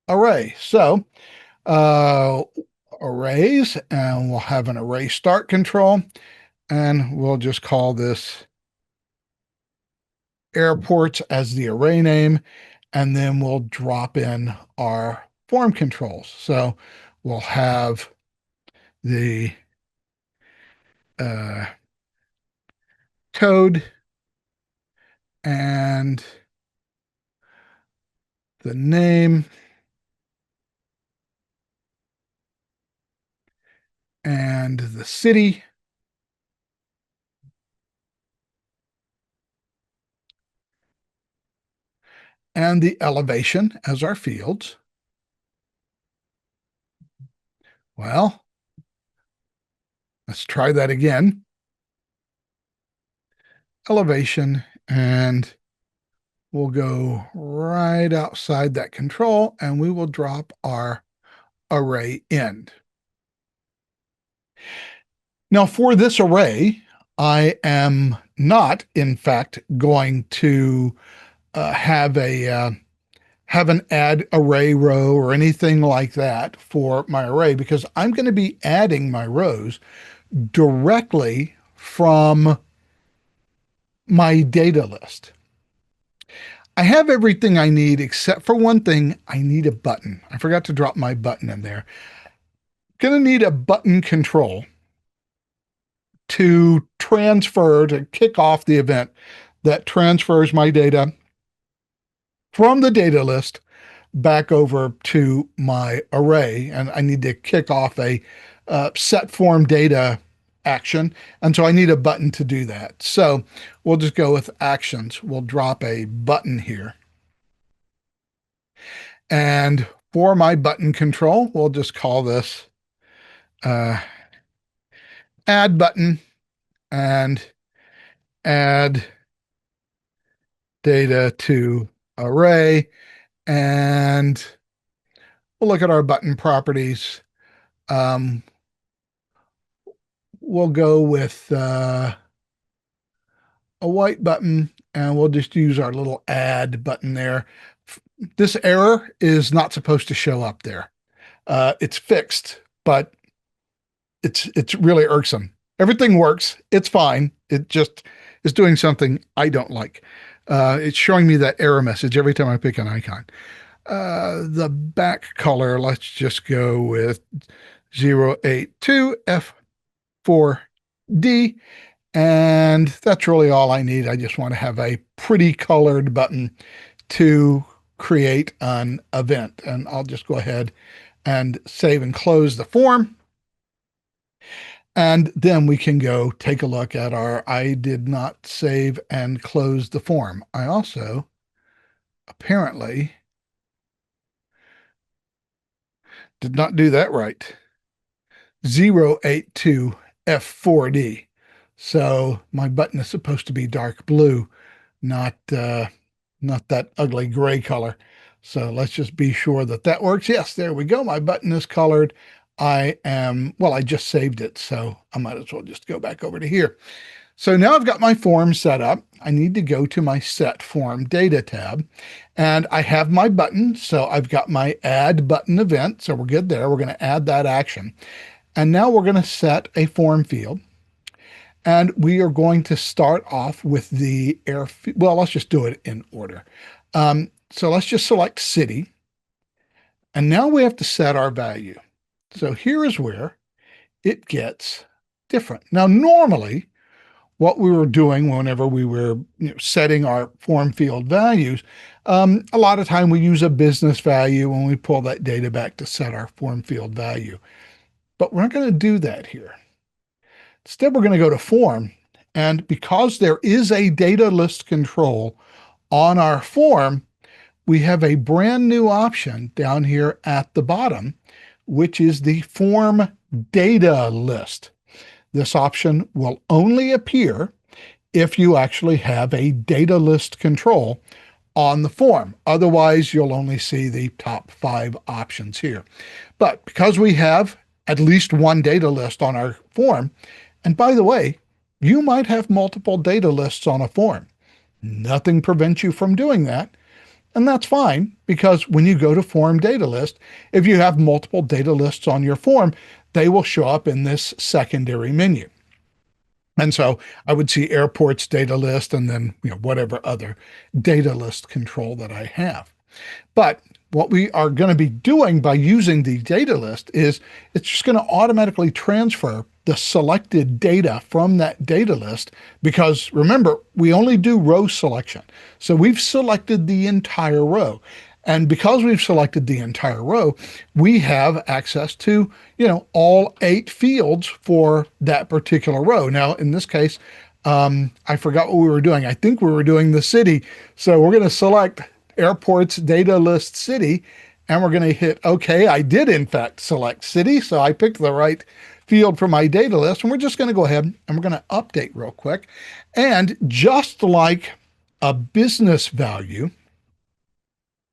array. So arrays, and we'll have an array start control, and we'll just call this airports as the array name, and then we'll drop in our form controls. So we'll have the code and the name and the city and the elevation as our fields. Well, let's try that again. Elevation, and we'll go right outside that control, and we will drop our array end. Now, for this array, I am not, in fact, going to have an add array row or anything like that for my array, because I'm going to be adding my rows directly from my data list. I have everything I need except for one thing. I need a button. I forgot to drop my button in there. Going to need a button control to kick off the event that transfers my data from the data list back over to my array. And I need to kick off a set form data action. And so I need a button to do that. So we'll just go with actions. We'll drop a button here. And for my button control, we'll just call this add button and add data to array. And we'll look at our button properties. We'll go with a white button, and we'll just use our little add button there. This error is not supposed to show up there. It's fixed, but it's really irksome. Everything works. It's fine. It just is doing something I don't like. It's showing me that error message every time I pick an icon. The back color, let's just go with 082F4D, And that's really all I need. I just want to have a pretty colored button to create an event. And I'll just go ahead and save and close the form. And then we can go take a look at I did not save and close the form. I also apparently did not do that right. 082 F4D. So my button is supposed to be dark blue, not that ugly gray color. So let's just be sure that that works. Yes, there we go. My button is colored. I just saved it, so I might as well just go back over to here. So now I've got my form set up. I need to go to my Set Form Data tab, and I have my button. So I've got my Add Button event. So we're good there. We're going to add that action. And now we're going to set a form field. And we are going to start off with the well, let's just do it in order. So let's just select city. And now we have to set our value. So here is where it gets different. Now, normally, what we were doing whenever we were setting our form field values, a lot of time we use a business value when we pull that data back to set our form field value. But we're not going to do that here. Instead, we're going to go to form. And because there is a data list control on our form, we have a brand new option down here at the bottom, which is the form data list. This option will only appear if you actually have a data list control on the form. Otherwise, you'll only see the top 5 options here. But because we have at least one data list on our form, and by the way, you might have multiple data lists on a form. Nothing prevents you from doing that. And that's fine, because when you go to Form Data List, if you have multiple data lists on your form, they will show up in this secondary menu. And so I would see airports data list and then whatever other data list control that I have. But what we are going to be doing by using the data list is it's just going to automatically transfer the selected data from that data list, because remember, we only do row selection. So we've selected the entire row. And because we've selected the entire row, we have access to, all 8 fields for that particular row. Now, in this case, I forgot what we were doing. I think we were doing the city. So we're going to select airports data list city, and we're going to hit OK. I did, in fact, select city. So I picked the right field for my data list. And we're just going to go ahead and we're going to update real quick. And just like a business value,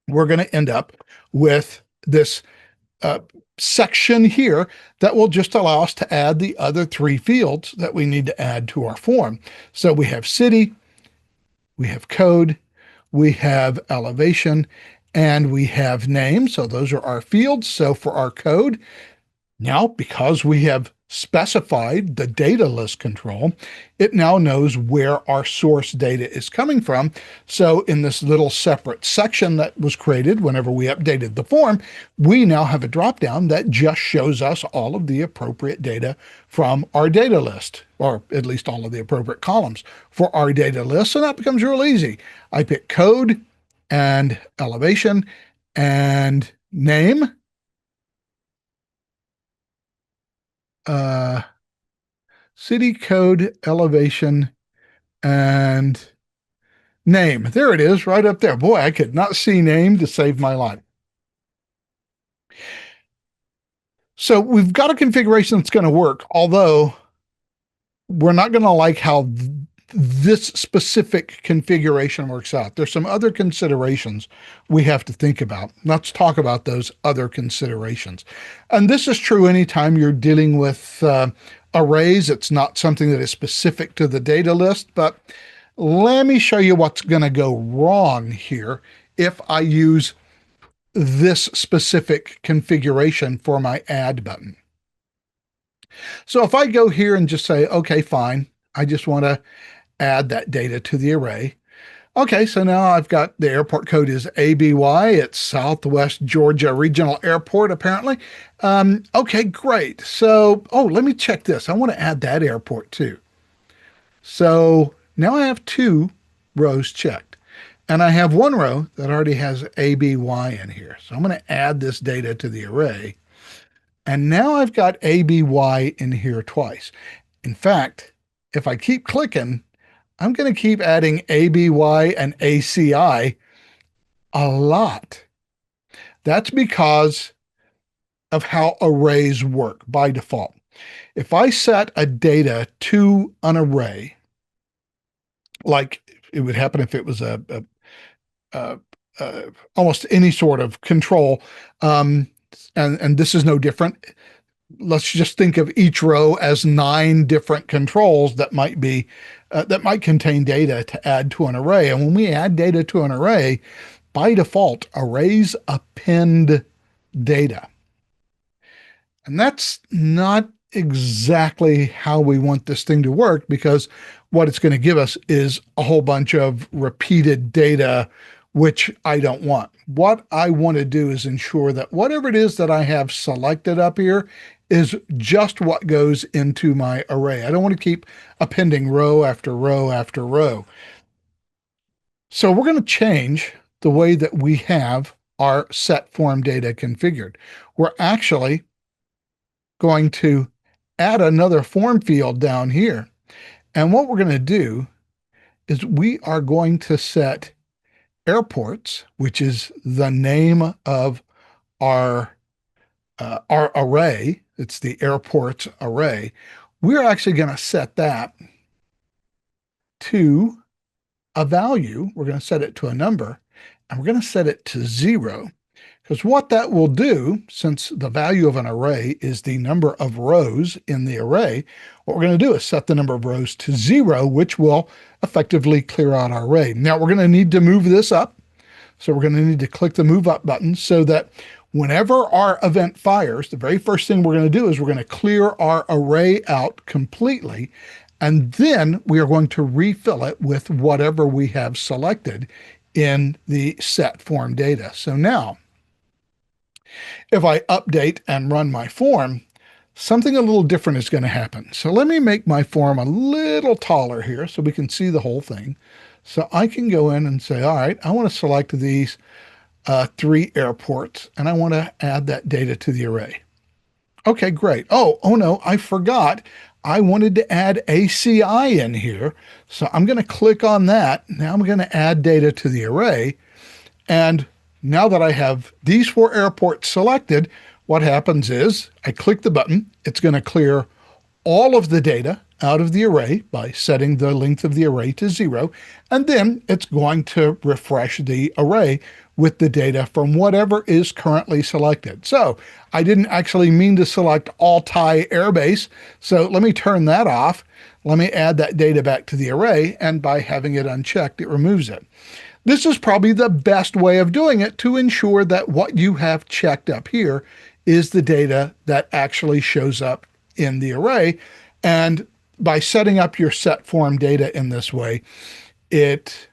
we're going to end up with this section here that will just allow us to add the other 3 fields that we need to add to our form. So we have city, we have code, we have elevation, and we have name. So those are our fields. So for our code, now because we have specified the data list control, it now knows where our source data is coming from. So in this little separate section that was created whenever we updated the form, we now have a dropdown that just shows us all of the appropriate data from our data list, or at least all of the appropriate columns for our data list. So that becomes real easy. I pick code and elevation and name. City, code, elevation, and name. There it is, right up there. Boy, I could not see name to save my life. So we've got a configuration that's going to work, although we're not going to like how this specific configuration works out. There's some other considerations we have to think about. Let's talk about those other considerations. And this is true anytime you're dealing with arrays. It's not something that is specific to the data list, but let me show you what's going to go wrong here if I use this specific configuration for my add button. So if I go here and just say, okay, fine, I just want to add that data to the array. Okay, so now I've got the airport code is ABY. It's Southwest Georgia Regional Airport, apparently. Okay, great. So, let me check this. I want to add that airport too. So now I have two rows checked. And I have one row that already has ABY in here. So I'm going to add this data to the array. And now I've got ABY in here twice. In fact, if I keep clicking, I'm going to keep adding ABY and ACI a lot. That's because of how arrays work by default. If I set a data to an array, like it would happen if it was a almost any sort of control, and this is no different. Let's just think of each row as 9 different controls that might be that might contain data to add to an array. And when we add data to an array, by default, arrays append data. And that's not exactly how we want this thing to work, because what it's going to give us is a whole bunch of repeated data, which I don't want. What I want to do is ensure that whatever it is that I have selected up here is just what goes into my array. I don't want to keep appending row after row after row. So we're going to change the way that we have our set form data configured. We're actually going to add another form field down here. And what we're going to do is we are going to set airports, which is the name of our array. It's the airports array. We're actually going to set that to a value. We're going to set it to a number, and we're going to set it to 0. Because what that will do, since the value of an array is the number of rows in the array, what we're going to do is set the number of rows to 0, which will effectively clear out our array. Now we're going to need to move this up. So we're going to need to click the move up button so that whenever our event fires, the very first thing we're going to do is we're going to clear our array out completely. And then we are going to refill it with whatever we have selected in the set form data. So now, if I update and run my form, something a little different is going to happen. So let me make my form a little taller here so we can see the whole thing. So I can go in and say, all right, I want to select these 3 airports, and I want to add that data to the array. Okay, great. Oh no, I forgot. I wanted to add ACI in here. So I'm going to click on that. Now I'm going to add data to the array. And now that I have these 4 airports selected, what happens is I click the button. It's going to clear all of the data out of the array by setting the length of the array to 0. And then it's going to refresh the array with the data from whatever is currently selected. So I didn't actually mean to select Altai Air Base. So let me turn that off. Let me add that data back to the array. And by having it unchecked, it removes it. This is probably the best way of doing it to ensure that what you have checked up here is the data that actually shows up in the array. And by setting up your set form data in this way, it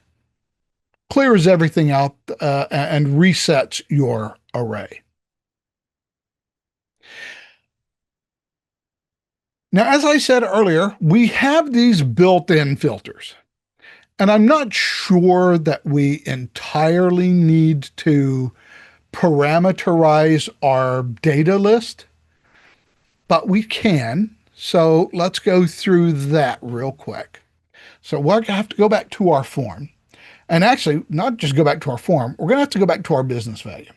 clears everything out and resets your array. Now, as I said earlier, we have these built-in filters. And I'm not sure that we entirely need to parameterize our data list, but we can. So let's go through that real quick. So we're going to have to go back to our form. And actually, not just go back to our form, we're going to have to go back to our business value.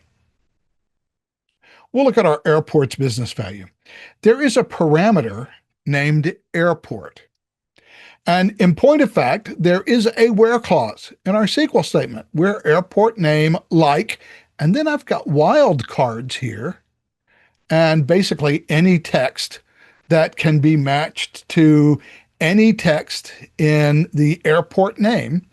We'll look at our airport's business value. There is a parameter named airport. And in point of fact, there is a where clause in our SQL statement where airport name like, and then I've got wildcards here, and basically any text that can be matched to any text in the airport name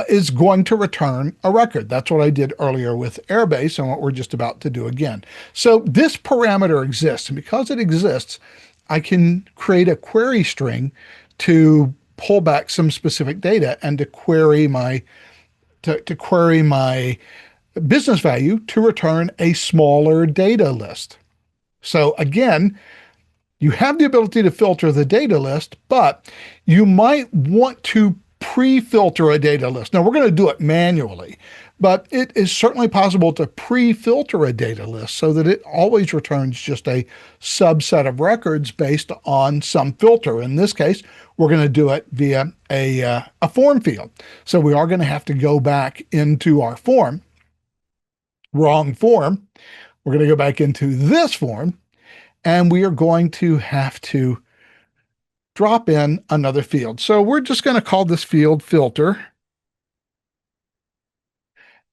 is going to return a record. That's what I did earlier with Airbase and what we're just about to do again. So this parameter exists, and because it exists, I can create a query string to pull back some specific data and to query my business value to return a smaller data list. So again, You have the ability to filter the data list, but you might want to pre-filter a data list. Now, we're going to do it manually, but it is certainly possible to pre-filter a data list so that it always returns just a subset of records based on some filter. In this case, we're going to do it via a form field. So we are going to have to go back into our form. Wrong form. We're going to go back into this form, and we are going to have to drop in another field. So we're just going to call this field filter.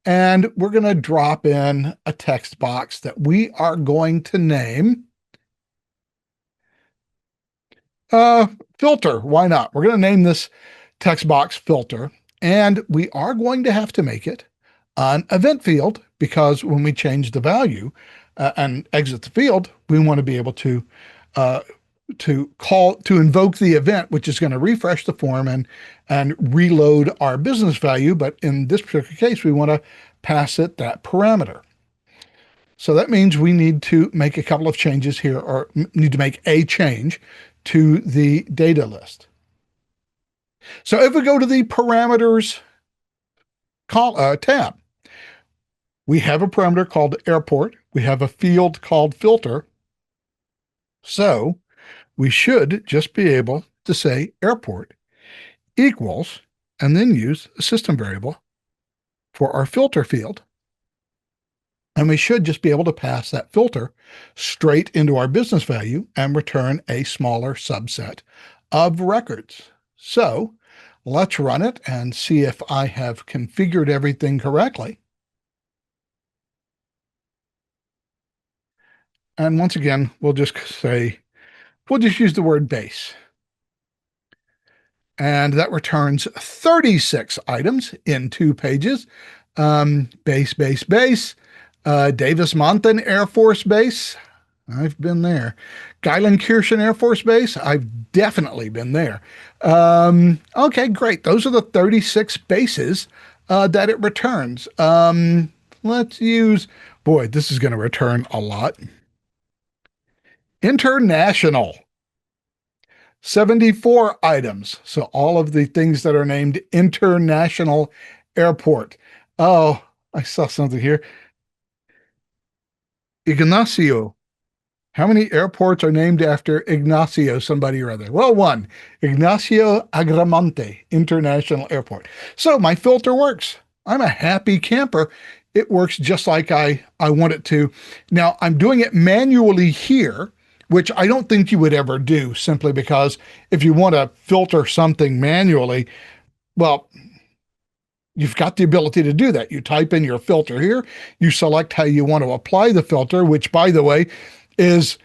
And we're going to drop in a text box that we are going to name filter. Why not? We're going to name this text box filter. And we are going to have to make it an event field, because when we change the value and exit the field, we want to be able to invoke the event, which is going to refresh the form and reload our business value. But in this particular case, we want to pass it that parameter. So that means we need to make a couple of changes here, or need to make a change to the data list. So if we go to the parameters tab, we have a parameter called airport. We have a field called filter. So we should just be able to say airport equals, and then use a system variable for our filter field. And we should just be able to pass that filter straight into our business value and return a smaller subset of records. So let's run it and see if I have configured everything correctly. And once again, we'll just use the word base. And that returns 36 items in 2 pages. Base, Davis Monthan Air Force Base. I've been there. Geilenkirchen Air Force Base. I've definitely been there. Okay, great. Those are the 36 bases that it returns. Let's use, boy, this is going to return a lot. International. 74 items. So all of the things that are named International Airport. Oh, I saw something here. Ignacio. How many airports are named after Ignacio somebody or other? Well, one. Ignacio Agramonte International Airport. So my filter works. I'm a happy camper. It works just like I want it to. Now, I'm doing it manually here, which I don't think you would ever do, simply because if you want to filter something manually, well, you've got the ability to do that. You type in your filter here, you select how you want to apply the filter, which, by the way, is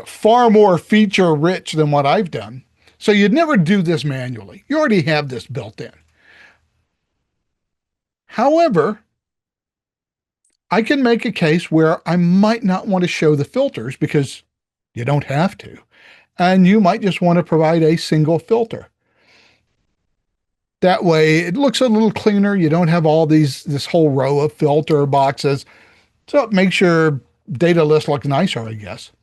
far more feature rich than what I've done. So you'd never do this manually. You already have this built in. However, I can make a case where I might not want to show the filters, because you don't have to. And you might just want to provide a single filter. That way it looks a little cleaner. You don't have all this whole row of filter boxes. So it makes your data list look nicer, I guess.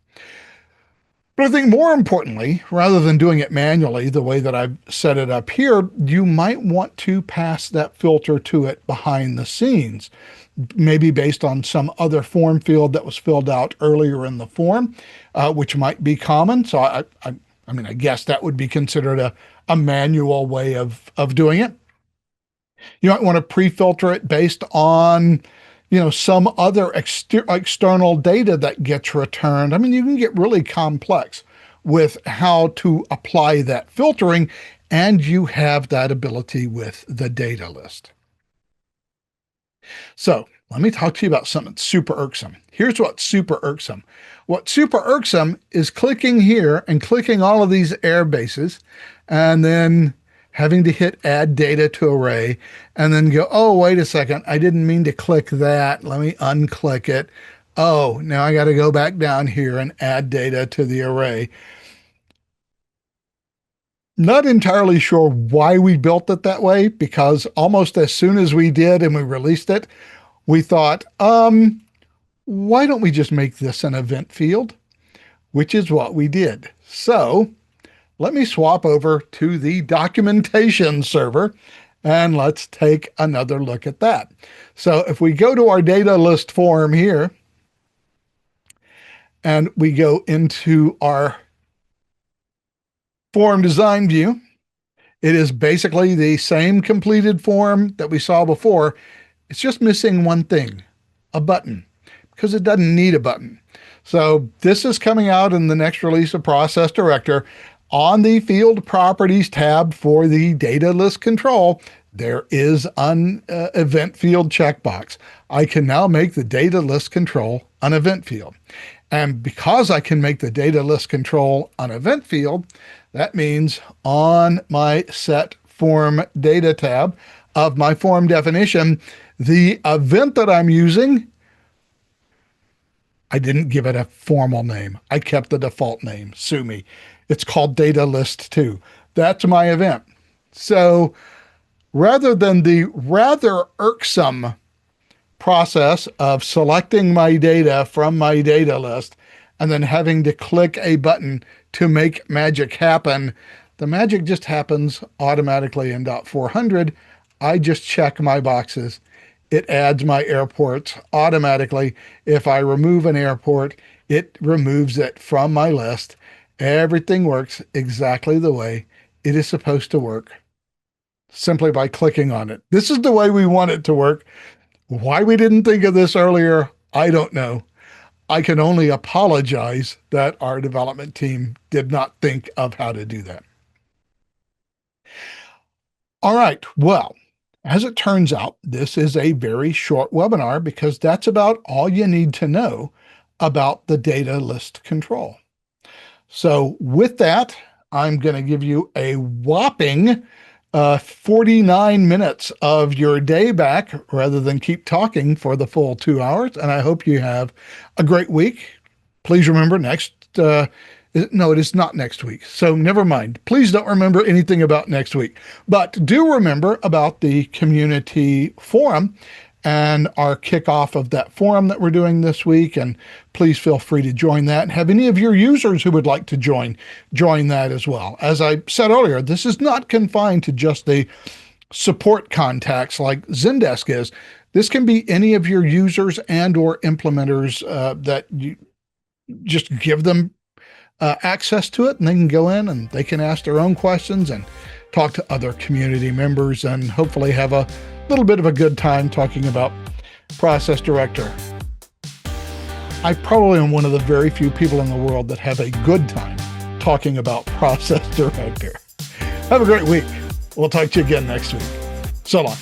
But I think more importantly, rather than doing it manually the way that I've set it up here, you might want to pass that filter to it behind the scenes, maybe based on some other form field that was filled out earlier in the form, which might be common. So I mean, I guess that would be considered a manual way of doing it. You might want to pre-filter it based on some other external data that gets returned. I mean, you can get really complex with how to apply that filtering, and you have that ability with the data list. So let me talk to you about something super irksome. Here's what's super irksome. What's super irksome is clicking here and clicking all of these air bases, and then having to hit add data to array, and then go, oh, wait a second, I didn't mean to click that. Let me unclick it. Oh, now I got to go back down here and add data to the array. Not entirely sure why we built it that way, because almost as soon as we did and we released it, we thought, why don't we just make this an event field? which is what we did. So let me swap over to the documentation server and let's take another look at that. So if we go to our data list form here and we go into our form design view, it is basically the same completed form that we saw before. It's just missing one thing, a button, because it doesn't need a button. So this is coming out in the next release of Process Director. On the Field Properties tab for the data list control, there is an event field checkbox. I can now make the data list control an event field. And because I can make the data list control an event field, that means on my set form data tab of my form definition, the event that I'm using, I didn't give it a formal name. I kept the default name, sue me. It's called data list 2. That's my event. So rather than the rather irksome process of selecting my data from my data list and then having to click a button to make magic happen, the magic just happens automatically in .400. I just check my boxes. It adds my airports automatically. If I remove an airport, it removes it from my list. Everything works exactly the way it is supposed to work, simply by clicking on it. This is the way we want it to work. Why we didn't think of this earlier, I don't know. I can only apologize that our development team did not think of how to do that. All right, well, as it turns out, this is a very short webinar because that's about all you need to know about the data list control. So with that, I'm going to give you a whopping 49 minutes of your day back rather than keep talking for the full 2 hours. And I hope you have a great week. Please remember no, it is not next week. So never mind. Please don't remember anything about next week, but do remember about the community forum and our kickoff of that forum that we're doing this week. And please feel free to join that and have any of your users who would like to join that as well. As I said earlier, this is not confined to just the support contacts like Zendesk is. This can be any of your users and or implementers that you just give them access to it, and they can go in and they can ask their own questions and talk to other community members and hopefully have a little bit of a good time talking about Process Director. I probably am one of the very few people in the world that have a good time talking about Process Director. Have a great week. We'll talk to you again next week. So long.